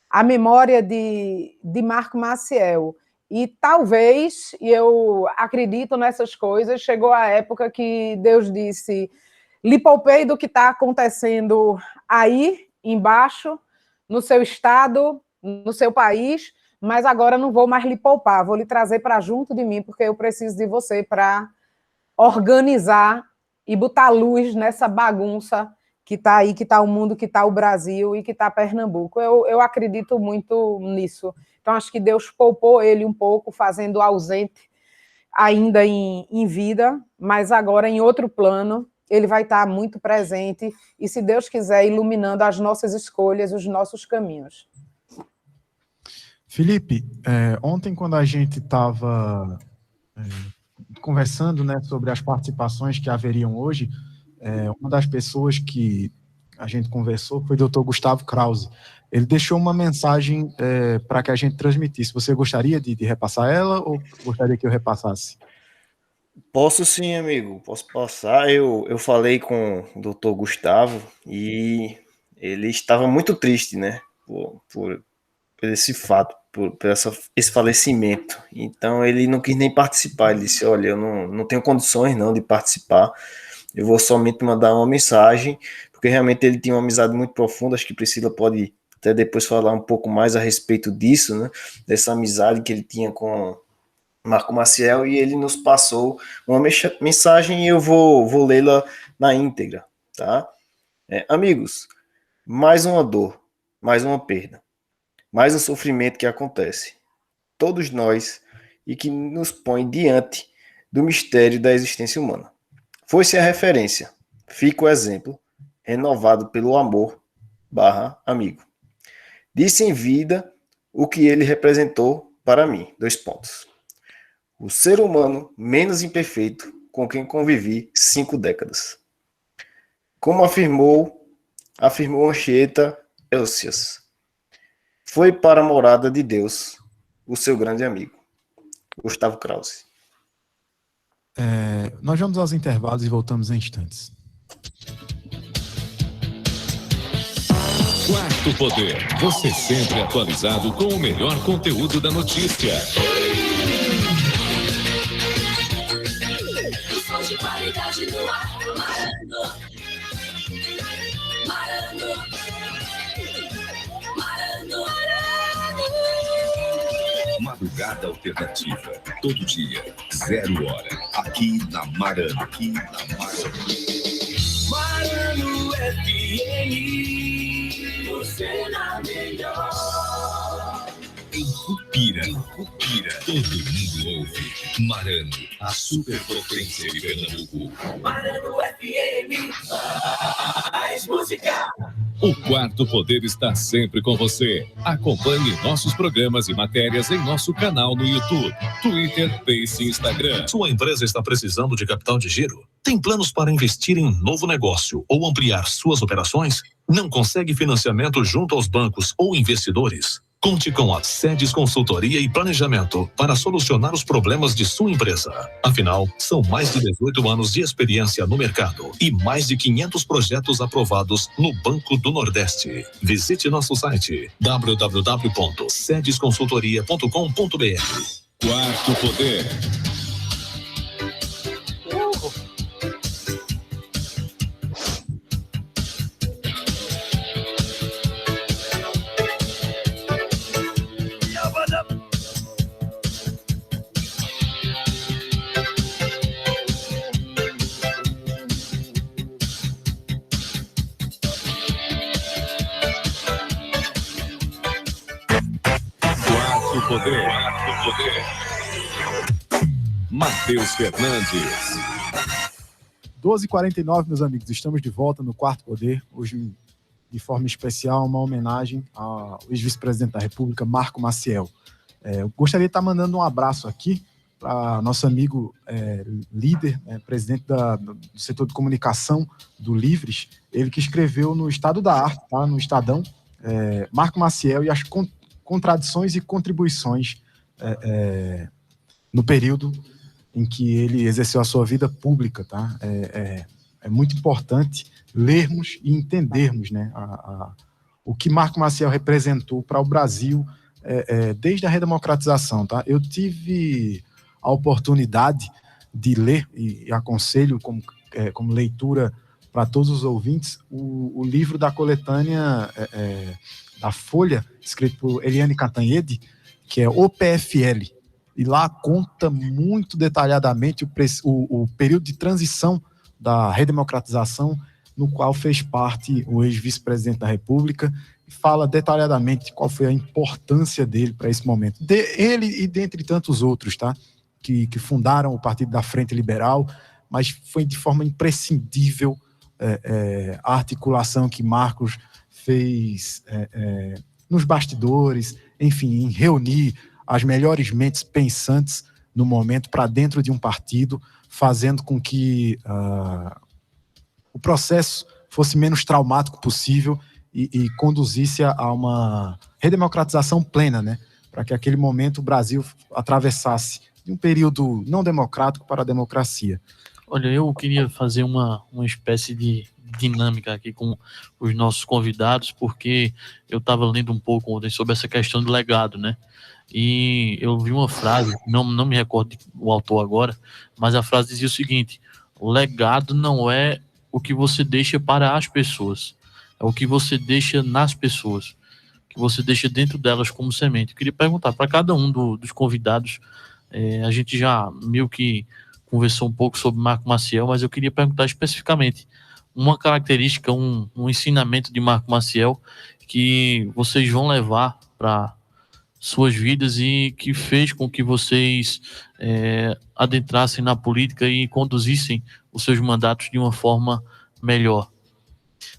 a memória de Marco Maciel. E talvez, e eu acredito nessas coisas, chegou a época que Deus disse: lhe poupei do que está acontecendo aí embaixo, no seu estado, no seu país, mas agora não vou mais lhe poupar, vou lhe trazer para junto de mim, porque eu preciso de você para organizar e botar luz nessa bagunça que está aí, que está o mundo, que está o Brasil e que está Pernambuco. Eu acredito muito nisso. Então, acho que Deus poupou ele um pouco, fazendo ausente ainda em vida, mas agora em outro plano, ele vai estar muito presente e, se Deus quiser, iluminando as nossas escolhas, os nossos caminhos. Felipe, ontem, quando a gente estava conversando, né, sobre as participações que haveriam hoje, uma das pessoas que a gente conversou foi o Dr. Gustavo Krause. Ele deixou uma mensagem para que a gente transmitisse. Você gostaria de repassar ela ou gostaria que eu repassasse? Posso sim, amigo, posso passar. Eu falei com o Dr. Gustavo e ele estava muito triste, né, por esse fato, por esse falecimento. Então ele não quis nem participar. Ele disse: olha, eu não tenho condições não de participar, eu vou somente mandar uma mensagem, porque realmente ele tinha uma amizade muito profunda. Acho que Priscila pode até depois falar um pouco mais a respeito disso, né, dessa amizade que ele tinha com Marco Maciel, e ele nos passou uma mensagem e eu vou lê-la na íntegra, tá? Amigos, mais uma dor, mais uma perda, mais um sofrimento que acontece, todos nós, e que nos põe diante do mistério da existência humana. Foi-se a referência, fica o exemplo, renovado pelo amor / amigo. Disse em vida o que ele representou para mim, : o ser humano menos imperfeito com quem convivi 5 décadas. Como afirmou Anchieta Elcias, foi para a morada de Deus o seu grande amigo, Gustavo Krause. Nós vamos aos intervalos e voltamos em instantes. Quarto Poder, você sempre atualizado com o melhor conteúdo da notícia. De qualidade no ar, Marano. Madrugada alternativa, todo dia, 0 hora, aqui na Marano. Marano. Marano FM, você na melhor. Em Cupira, todo mundo ouve. Marano, a superpotência de Pernambuco. Marano FM, mais música. O Quarto Poder está sempre com você. Acompanhe nossos programas e matérias em nosso canal no YouTube, Twitter, Face e Instagram. Sua empresa está precisando de capital de giro? Tem planos para investir em novo negócio ou ampliar suas operações? Não consegue financiamento junto aos bancos ou investidores? Conte com a Sedes Consultoria e Planejamento para solucionar os problemas de sua empresa. Afinal, são mais de 18 anos de experiência no mercado e mais de 500 projetos aprovados no Banco do Nordeste. Visite nosso site www.sedesconsultoria.com.br. Quarto Poder. Poder. Matheus Fernandes. 12h49, meus amigos, estamos de volta no Quarto Poder. Hoje, de forma especial, uma homenagem ao ex-vice-presidente da República, Marco Maciel. Eu gostaria de estar mandando um abraço aqui para nosso amigo líder, presidente do setor de comunicação do Livres, ele que escreveu no Estado da Arte, tá? No Estadão, Marco Maciel e as contradições e contribuições no período em que ele exerceu a sua vida pública, tá? É muito importante lermos e entendermos, né, o que Marco Maciel representou para o Brasil desde a redemocratização, tá? Eu tive a oportunidade de ler, e aconselho como leitura para todos os ouvintes, o livro da coletânea da Folha, escrito por Eliane Cantanhede, que é o PFL, e lá conta muito detalhadamente o período de transição da redemocratização, no qual fez parte o ex-vice-presidente da República, e fala detalhadamente qual foi a importância dele para esse momento. Ele e dentre tantos outros, tá? Que fundaram o Partido da Frente Liberal, mas foi de forma imprescindível a articulação que Marcos fez nos bastidores, enfim, em reunir as melhores mentes pensantes no momento para dentro de um partido, fazendo com que o processo fosse menos traumático possível e conduzisse a uma redemocratização plena, né? Para que aquele momento o Brasil atravessasse de um período não democrático para a democracia. Olha, eu queria fazer uma espécie de dinâmica aqui com os nossos convidados, porque eu estava lendo um pouco ontem sobre essa questão do legado, né? E eu vi uma frase, não me recordo o autor agora, mas a frase dizia o seguinte: o legado não é o que você deixa para as pessoas, é o que você deixa nas pessoas, que você deixa dentro delas como semente. Eu queria perguntar para cada um dos convidados, a gente já meio que conversou um pouco sobre Marco Maciel, mas eu queria perguntar especificamente uma característica, um ensinamento de Marco Maciel que vocês vão levar para suas vidas e que fez com que vocês adentrassem na política e conduzissem os seus mandatos de uma forma melhor.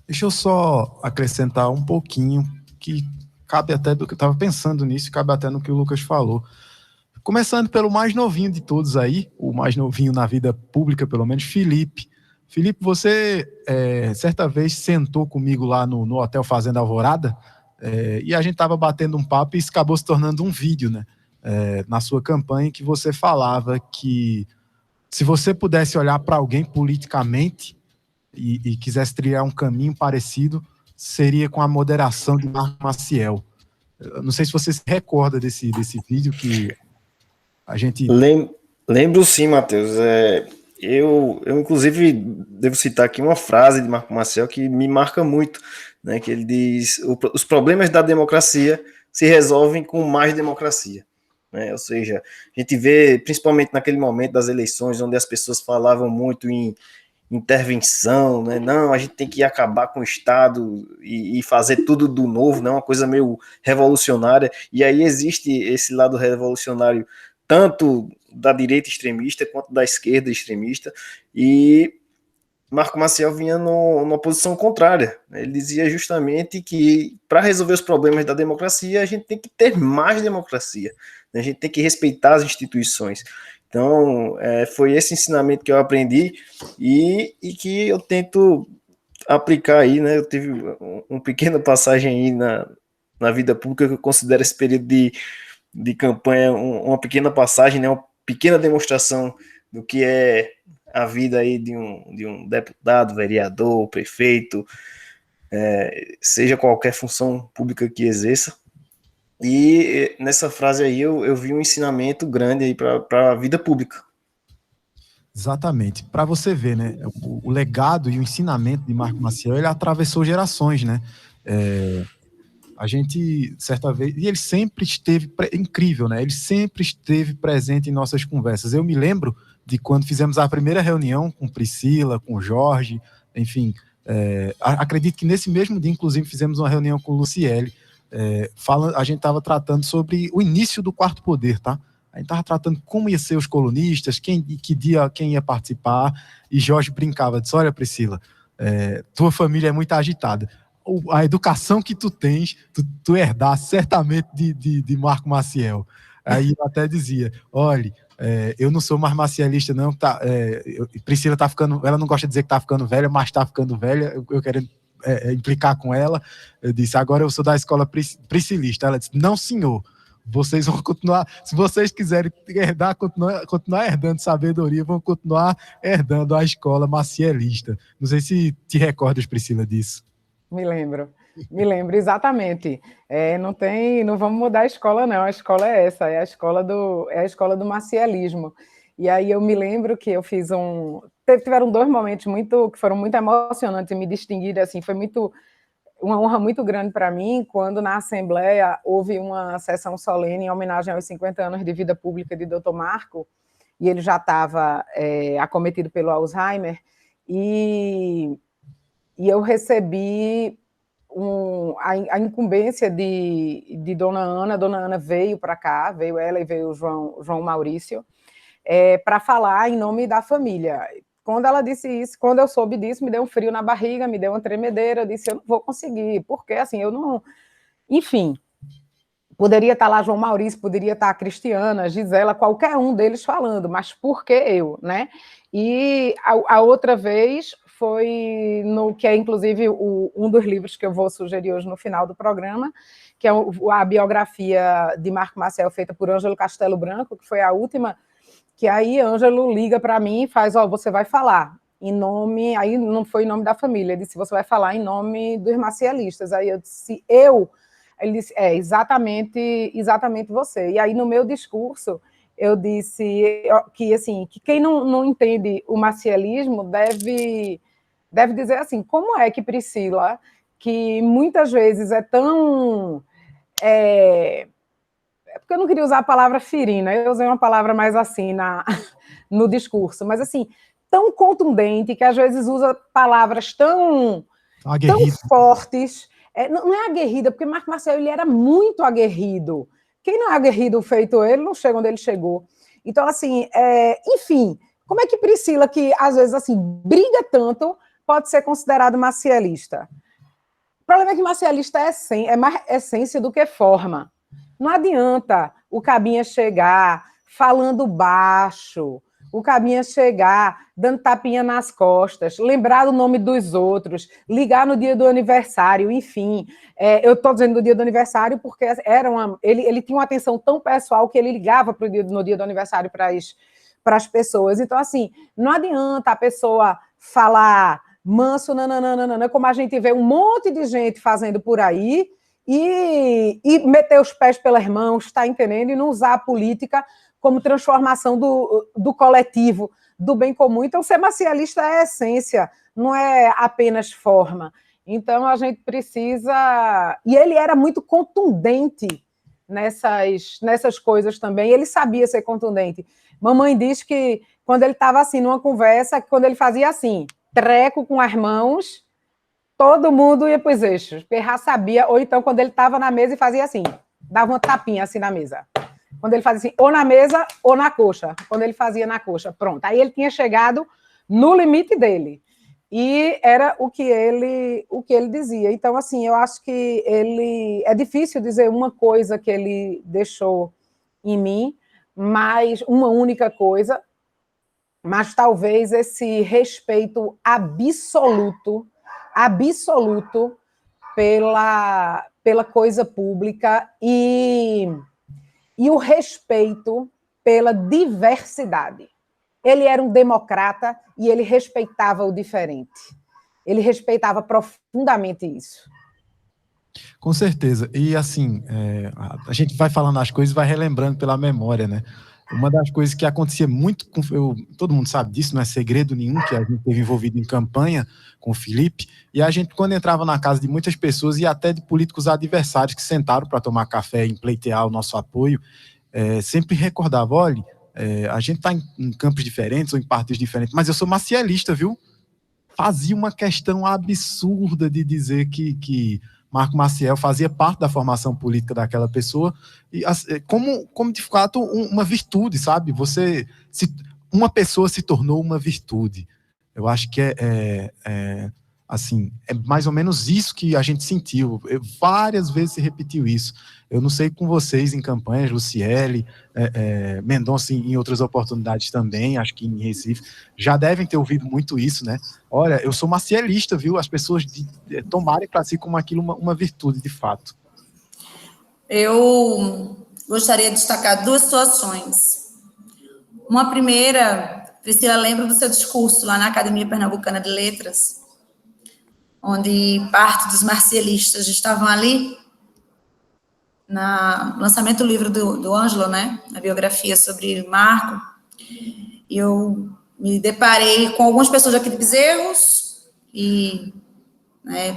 Deixa eu só acrescentar um pouquinho, que cabe até do que eu estava pensando nisso, cabe até no que o Lucas falou. Começando pelo mais novinho de todos aí, o mais novinho na vida pública, pelo menos, Felipe. Felipe, você certa vez sentou comigo lá no Hotel Fazenda Alvorada, e a gente estava batendo um papo e isso acabou se tornando um vídeo, né? Na sua campanha, que você falava que se você pudesse olhar para alguém politicamente e quisesse trilhar um caminho parecido, seria com a moderação de Marco Maciel. Eu não sei se você se recorda desse vídeo que a gente... Lembro sim, Matheus. Eu inclusive, devo citar aqui uma frase de Marco Maciel que me marca muito, né, que ele diz: os problemas da democracia se resolvem com mais democracia. Né? Ou seja, a gente vê, principalmente naquele momento das eleições, onde as pessoas falavam muito em intervenção, né? Não, a gente tem que acabar com o Estado e fazer tudo do novo, né? Uma coisa meio revolucionária. E aí existe esse lado revolucionário tanto da direita extremista quanto da esquerda extremista, e Marco Maciel vinha numa posição contrária. Ele dizia justamente que para resolver os problemas da democracia, a gente tem que ter mais democracia, né? A gente tem que respeitar as instituições. Então, foi esse ensinamento que eu aprendi e que eu tento aplicar aí, né? Eu tive uma pequena passagem aí na vida pública, que eu considero esse período de campanha uma pequena passagem, né? Uma pequena demonstração do que é a vida aí de um deputado, vereador, prefeito, seja qualquer função pública que exerça. E nessa frase aí eu vi um ensinamento grande aí para a vida pública. Exatamente. Para você ver, né, o legado e o ensinamento de Marco Maciel, ele atravessou gerações, né? A gente, certa vez, e ele sempre esteve, incrível, né? Ele sempre esteve presente em nossas conversas. Eu me lembro de quando fizemos a primeira reunião com Priscila, com Jorge, enfim, acredito que nesse mesmo dia, inclusive, fizemos uma reunião com Luciele, a gente estava tratando sobre o início do Quarto Poder, tá? A gente estava tratando como ia ser os colunistas, que dia quem ia participar, e Jorge brincava, disse, olha, Priscila, tua família é muito agitada. A educação que tu tens, tu herdaste certamente de Marco Maciel. Aí eu até dizia, olha, eu não sou mais macielista, não, Priscila tá ficando, ela não gosta de dizer que tá ficando velha, mas tá ficando velha, eu querendo implicar com ela. Eu disse, agora eu sou da escola priscilista. Ela disse, não, senhor, vocês vão continuar, se vocês quiserem herdar, continuar herdando sabedoria, vão continuar herdando a escola macielista. Não sei se te recordas, Priscila, disso. Me lembro, exatamente. Não vamos mudar a escola, não. A escola é essa, é a escola do macielismo. E aí eu me lembro que eu fiz tiveram 2 momentos que foram muito emocionantes e me distinguir, assim, foi uma honra muito grande para mim, quando na Assembleia houve uma sessão solene em homenagem aos 50 anos de vida pública de Dr. Marco, e ele já estava acometido pelo Alzheimer, e eu recebi a incumbência de Dona Ana. Dona Ana veio para cá, veio ela e veio o João Maurício, para falar em nome da família. Quando ela disse isso, quando eu soube disso, me deu um frio na barriga, me deu uma tremedeira, eu disse, eu não vou conseguir, porque assim, eu não... Enfim, poderia estar lá João Maurício, poderia estar a Cristiana, Gisela, qualquer um deles falando, mas por que eu, né? E a outra vez foi no que é, inclusive, um dos livros que eu vou sugerir hoje no final do programa, que é a biografia de Marco Maciel, feita por Ângelo Castelo Branco, que foi a última, que aí Ângelo liga para mim e faz, você vai falar em nome, aí não foi em nome da família, ele disse, você vai falar em nome dos macielistas. Aí eu disse, ele disse, exatamente você. E aí no meu discurso eu disse que, assim, que quem não entende o macielismo deve dizer assim, como é que Priscila, que muitas vezes é tão... porque eu não queria usar a palavra ferina, eu usei uma palavra mais assim no discurso, mas assim, tão contundente, que às vezes usa palavras tão fortes. Não é aguerrida, porque Marco Maciel ele era muito aguerrido. Quem não é aguerrido feito ele, não chega onde ele chegou. Então, assim, enfim, como é que Priscila, que às vezes assim, briga tanto, pode ser considerado macielista? O problema é que macielista é mais essência do que forma. Não adianta o cabinha chegar falando baixo, o cabinha chegar dando tapinha nas costas, lembrar do nome dos outros, ligar no dia do aniversário, enfim. Eu estou dizendo no dia do aniversário porque ele tinha uma atenção tão pessoal que ele ligava no dia do aniversário para as pessoas. Então, assim, não adianta a pessoa falar manso, nananana, como a gente vê um monte de gente fazendo por aí, e meter os pés pelas mãos, está entendendo? E não usar a política como transformação do coletivo, do bem comum. Então, ser macielista é a essência, não é apenas forma. Então, a gente precisa... E ele era muito contundente nessas coisas também, ele sabia ser contundente. Mamãe diz que quando ele estava assim, numa conversa, quando ele fazia assim, treco com as mãos, todo mundo ia para os eixos, porque já sabia, ou então quando ele estava na mesa e fazia assim, dava uma tapinha assim na mesa. Quando ele fazia assim, ou na mesa ou na coxa. Quando ele fazia na coxa, pronto. Aí ele tinha chegado no limite dele. E era o que ele dizia. Então, assim, eu acho que é difícil dizer uma coisa que ele deixou em mim, mas uma única coisa, mas talvez esse respeito absoluto pela coisa pública e o respeito pela diversidade. Ele era um democrata e ele respeitava o diferente. Ele respeitava profundamente isso. Com certeza. E, assim, a gente vai falando as coisas e vai relembrando pela memória, né? Uma das coisas que acontecia muito, todo mundo sabe disso, não é segredo nenhum, que a gente teve envolvido em campanha com o Felipe, e a gente, quando entrava na casa de muitas pessoas e até de políticos adversários que sentaram para tomar café e pleitear o nosso apoio, sempre recordava, olha, a gente está em campos diferentes ou em partidos diferentes, mas eu sou macielista, viu? Fazia uma questão absurda de dizer que Marco Maciel fazia parte da formação política daquela pessoa, e como de fato uma virtude, sabe? Uma pessoa se tornou uma virtude. Eu acho que assim, é mais ou menos isso que a gente sentiu. Várias vezes se repetiu isso. Eu não sei com vocês em campanhas, Luciele, Mendonça em outras oportunidades também, acho que em Recife, já devem ter ouvido muito isso, né? Olha, eu sou macielista, viu? As pessoas tomarem para si como aquilo uma virtude, de fato. Eu gostaria de destacar duas situações. Uma primeira, Priscila, lembra do seu discurso lá na Academia Pernambucana de Letras, onde parte dos marcielistas estavam ali, no lançamento do livro do Ângelo, né, a biografia sobre Marco, e eu me deparei com algumas pessoas aqui de Bezerros, e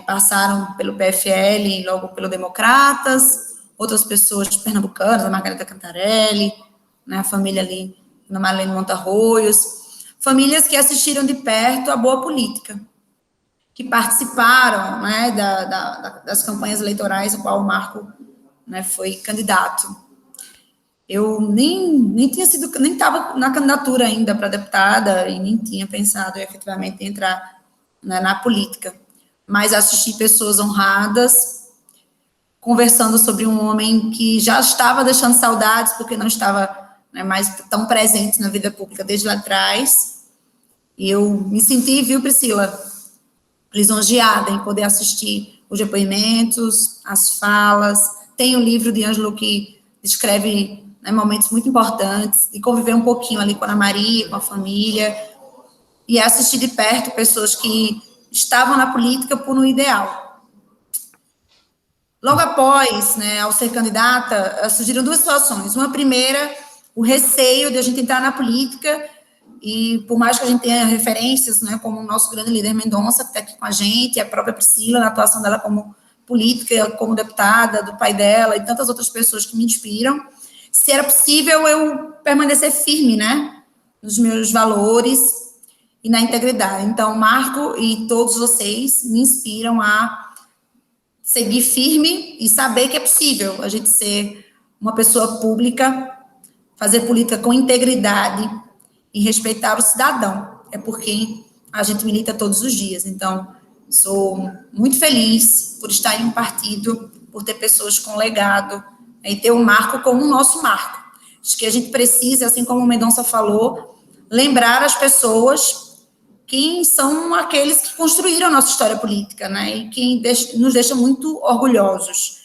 passaram pelo PFL e logo pelo Democratas, outras pessoas pernambucanas, a Margarida Cantarelli, né, a família ali, na Marlene Montarroios, famílias que assistiram de perto a boa política, que participaram, né, das campanhas eleitorais, a qual o Marco, né, foi candidato. Eu nem estava na candidatura ainda para deputada e nem tinha pensado efetivamente em entrar, né, na política, mas assisti pessoas honradas conversando sobre um homem que já estava deixando saudades porque não estava, né, mais tão presente na vida pública desde lá atrás. E eu me senti, viu, Priscila, lisonjeada em poder assistir os depoimentos, as falas. Tem o livro de Ângelo que descreve, né, momentos muito importantes, de conviver um pouquinho ali com a Ana Maria, com a família, e assistir de perto pessoas que estavam na política por um ideal. Logo após, né, ao ser candidata, surgiram duas situações. Uma primeira, o receio de a gente entrar na política, e por mais que a gente tenha referências, né, como o nosso grande líder Mendonça, que está aqui com a gente, e a própria Priscila, na atuação dela como política, como deputada, do pai dela, e tantas outras pessoas que me inspiram, se era possível eu permanecer firme, né, nos meus valores e na integridade. Então, Marco e todos vocês me inspiram a seguir firme e saber que é possível a gente ser uma pessoa pública, fazer política com integridade e respeitar o cidadão. É por quem a gente milita todos os dias. Então, sou muito feliz por estar em um partido, por ter pessoas com legado, e ter o Marco como o nosso Marco. Acho que a gente precisa, assim como o Mendonça falou, lembrar as pessoas quem são aqueles que construíram a nossa história política, né, e que nos deixa muito orgulhosos,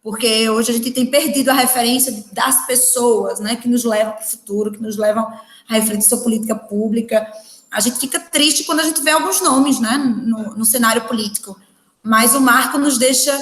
porque hoje a gente tem perdido a referência das pessoas, né, que nos levam para o futuro, que nos levam a refletir sobre política pública. A gente fica triste quando a gente vê alguns nomes, né, no cenário político, mas o Marco nos deixa,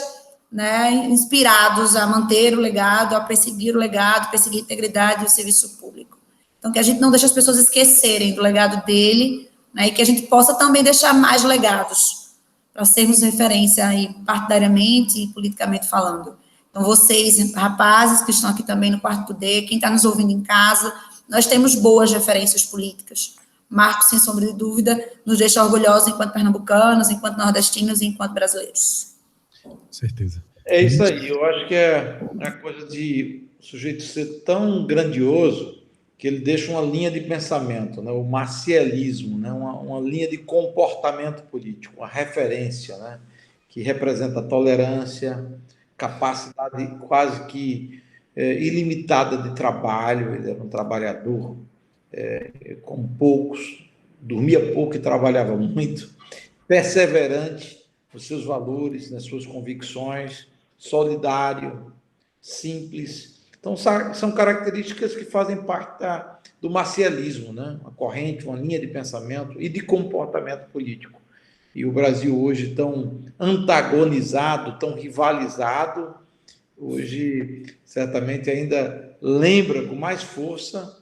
né, inspirados a manter o legado, a perseguir o legado, perseguir a integridade e o serviço público. Então, que a gente não deixe as pessoas esquecerem do legado dele, né, e que a gente possa também deixar mais legados, para sermos referência aí, partidariamente e politicamente falando. Então, vocês, rapazes que estão aqui também no Quarto Poder, quem está nos ouvindo em casa, nós temos boas referências políticas, marco, sem sombra de dúvida, nos deixa orgulhosos enquanto pernambucanos, enquanto nordestinos e enquanto brasileiros. Certeza. É isso aí, eu acho que é a coisa de o sujeito ser tão grandioso que ele deixa uma linha de pensamento, né? O marcialismo, né? Uma linha de comportamento político, uma referência, né? Que representa tolerância, capacidade quase que ilimitada de trabalho. Ele era um trabalhador como poucos, dormia pouco e trabalhava muito, perseverante nos seus valores, nas suas convicções, solidário, simples. Então, são características que fazem parte do marcialismo, né? Uma corrente, uma linha de pensamento e de comportamento político. E o Brasil hoje tão antagonizado, tão rivalizado, hoje certamente ainda lembra com mais força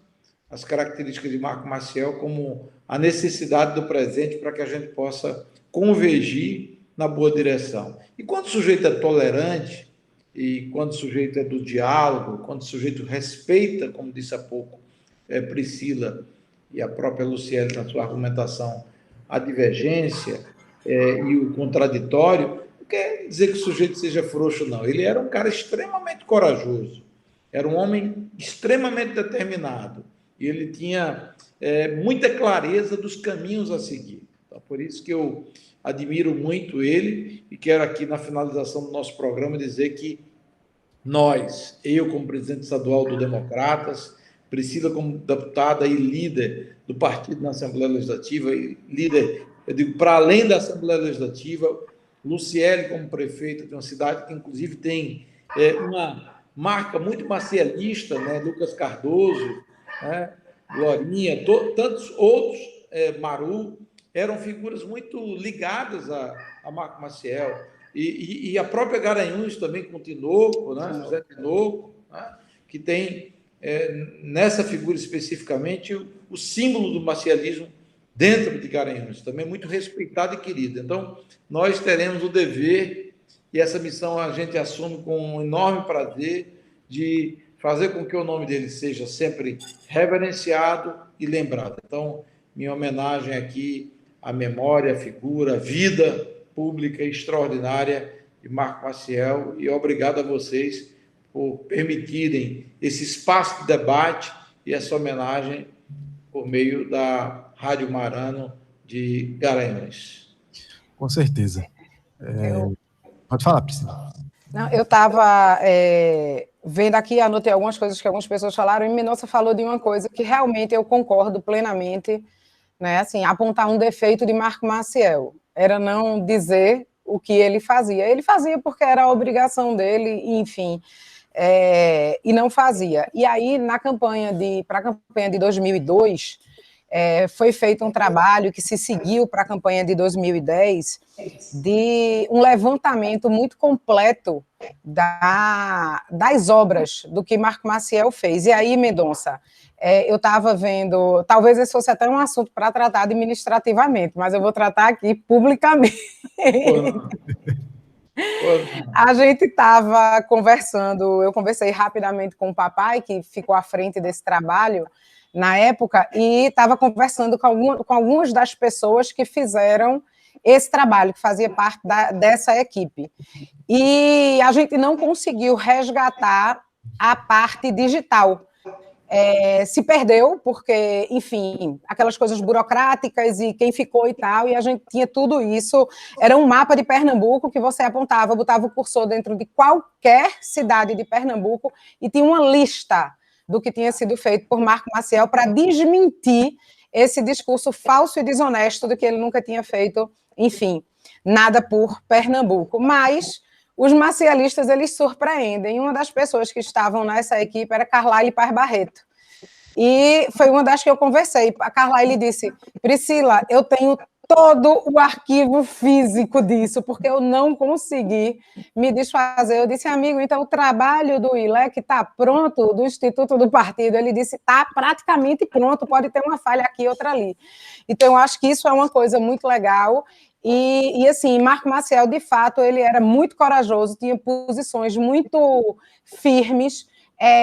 as características de Marco Maciel como a necessidade do presente para que a gente possa convergir na boa direção. E quando o sujeito é tolerante, e quando o sujeito é do diálogo, quando o sujeito respeita, como disse há pouco Priscila e a própria Luciele na sua argumentação, a divergência e o contraditório, não quer dizer que o sujeito seja frouxo, não. Ele era um cara extremamente corajoso, era um homem extremamente determinado, e ele tinha muita clareza dos caminhos a seguir. Então, por isso que eu admiro muito ele e quero aqui, na finalização do nosso programa, dizer que nós, eu como presidente estadual do Democratas, Priscila como deputada e líder do partido na Assembleia Legislativa, e líder, eu digo, para além da Assembleia Legislativa, Luciele como prefeita de uma cidade que, inclusive, tem uma marca muito marcialista, né? Lucas Cardoso, né? Glorinha, tantos outros, Maru, eram figuras muito ligadas a Marco Maciel, e a própria Garanhuns também com o Tinoco, né? José Tinoco, né? Que tem, nessa figura especificamente, o símbolo do marcialismo dentro de Garanhuns, também muito respeitado e querido. Então, nós teremos o dever, e essa missão a gente assume com um enorme prazer, de fazer com que o nome dele seja sempre reverenciado e lembrado. Então, minha homenagem aqui à memória, à figura, à vida pública extraordinária de Marco Maciel, e obrigado a vocês por permitirem esse espaço de debate e essa homenagem por meio da Rádio Marano de Garanhuns. Com certeza. Pode falar, Priscila. Não, eu estava vendo aqui, anotei algumas coisas que algumas pessoas falaram, e Mendonça falou de uma coisa que realmente eu concordo plenamente, né? Assim, apontar um defeito de Marco Maciel era não dizer o que ele fazia. Ele fazia porque era a obrigação dele, enfim, e não fazia. E aí, para a campanha de 2002, foi feito um trabalho que se seguiu para a campanha de 2010, de um levantamento muito completo das obras do que Marco Maciel fez. E aí, Mendonça, eu estava vendo, talvez esse fosse até um assunto para tratar administrativamente, mas eu vou tratar aqui publicamente. A gente estava conversando, eu conversei rapidamente com o papai, que ficou à frente desse trabalho na época, e estava conversando com algumas das pessoas que fizeram esse trabalho, que fazia parte dessa equipe. E a gente não conseguiu resgatar a parte digital. Se perdeu, porque, enfim, aquelas coisas burocráticas e quem ficou e tal, e a gente tinha tudo isso. Era um mapa de Pernambuco que você apontava, botava o cursor dentro de qualquer cidade de Pernambuco e tinha uma lista do que tinha sido feito por Marco Maciel para desmentir esse discurso falso e desonesto de que ele nunca tinha feito, enfim, nada por Pernambuco. Mas os marcialistas, eles surpreendem. Uma das pessoas que estavam nessa equipe era Carlyle Paz Barreto. E foi uma das que eu conversei. A Carlyle disse: Priscila, eu tenho todo o arquivo físico disso, porque eu não consegui me desfazer. Eu disse: amigo, então o trabalho do ILEC está pronto, do Instituto do Partido? Ele disse: está praticamente pronto, pode ter uma falha aqui, outra ali. Então, eu acho que isso é uma coisa muito legal. E assim, Marco Maciel, de fato, ele era muito corajoso, tinha posições muito firmes,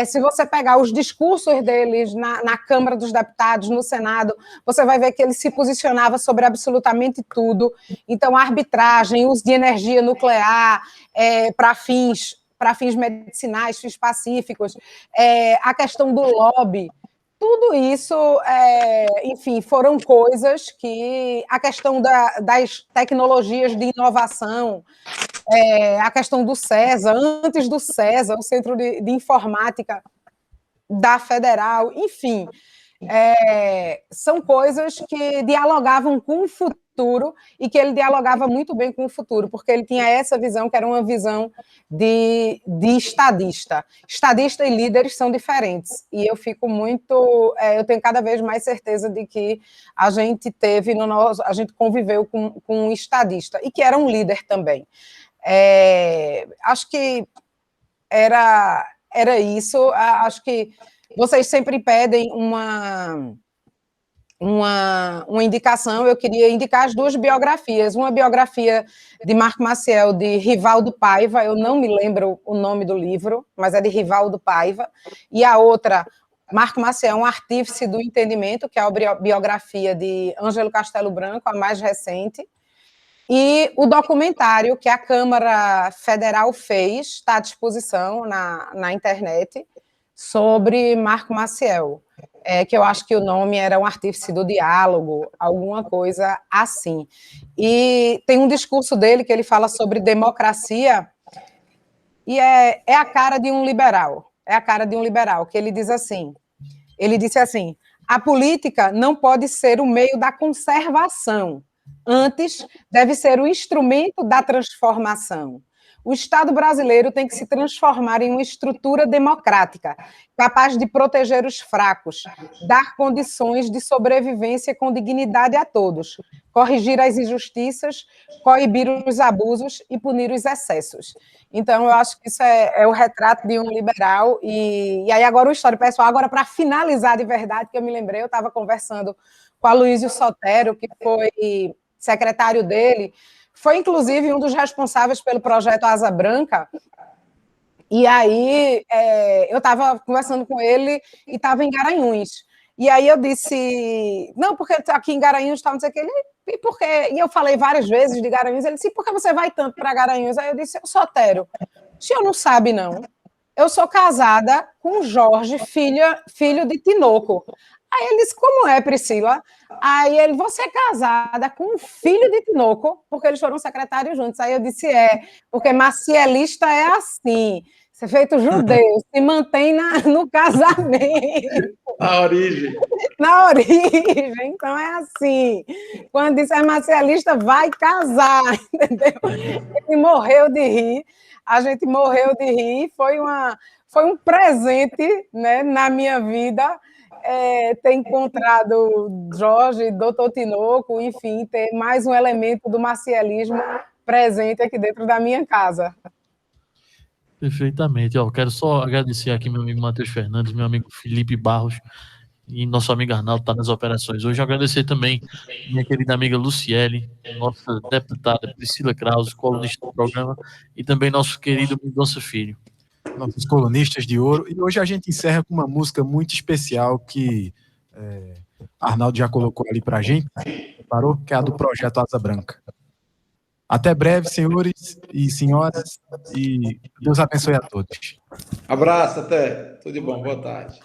Se você pegar os discursos deles na Câmara dos Deputados, no Senado, você vai ver que ele se posicionava sobre absolutamente tudo. Então, a arbitragem, uso de energia nuclear para fins medicinais, fins pacíficos, a questão do lobby, tudo isso, enfim, foram coisas que... A questão das tecnologias de inovação, a questão do CESA, antes do CESA, o Centro de Informática da Federal, enfim, são coisas que dialogavam com o futuro e que ele dialogava muito bem com o futuro, porque ele tinha essa visão, que era uma visão de estadista. Estadista e líderes são diferentes, e eu fico muito... eu tenho cada vez mais certeza de que a gente teve, a gente conviveu com um estadista, e que era um líder também. Acho que era isso. Acho que vocês sempre pedem uma indicação. Eu queria indicar as duas biografias. Uma biografia de Marco Maciel, de Rivaldo Paiva, eu não me lembro o nome do livro, mas é de Rivaldo Paiva, e a outra, Marco Maciel, um artífice do entendimento, que é a biografia de Ângelo Castelo Branco, a mais recente. E o documentário que a Câmara Federal fez, está à disposição na internet, sobre Marco Maciel, que eu acho que o nome era Um Artífice do Diálogo, alguma coisa assim. E tem um discurso dele que ele fala sobre democracia, e é a cara de um liberal, que ele disse assim, a política não pode ser o meio da conservação, antes, deve ser o instrumento da transformação. O Estado brasileiro tem que se transformar em uma estrutura democrática, capaz de proteger os fracos, dar condições de sobrevivência com dignidade a todos, corrigir as injustiças, coibir os abusos e punir os excessos. Então, eu acho que isso é o retrato de um liberal. E aí, agora, o história pessoal, agora, para finalizar de verdade, que eu me lembrei, eu estava conversando com a Aloysio Sotero, que foi secretário dele, foi, inclusive, um dos responsáveis pelo projeto Asa Branca, e aí eu estava conversando com ele e estava em Garanhuns. E aí eu disse, não, porque aqui em Garanhuns está, não sei o que, e por quê? E eu falei várias vezes de Garanhuns, ele disse, por que você vai tanto para Garanhuns? Aí eu disse, Sotero, o senhor não sabe, não. Eu sou casada com Jorge, filho de Tinoco. Aí ele disse, como é, Priscila? Aí ele, você é casada com um filho de Tinoco, porque eles foram secretários juntos. Aí eu disse, porque macielista é assim, ser feito judeu, se mantém no casamento. Na origem. Na origem, então é assim. Quando diz é macielista, vai casar, entendeu? Ele morreu de rir, a gente morreu de rir, foi um presente, né, na minha vida, ter encontrado Jorge, Dr. Tinoco, enfim, ter mais um elemento do marcialismo presente aqui dentro da minha casa. Perfeitamente. Quero só agradecer aqui meu amigo Matheus Fernandes, meu amigo Felipe Barros e nosso amigo Arnaldo está nas operações. Hoje agradecer também minha querida amiga Luciele, nossa deputada Priscila Krause, colunista do programa, e também nosso querido Mendonça Filho. Nossos colunistas de ouro. E hoje a gente encerra com uma música muito especial que Arnaldo já colocou ali pra gente, parou, que é a do Projeto Asa Branca. Até breve, senhores e senhoras, e Deus abençoe a todos. Abraço, até. Tudo de bom, boa tarde.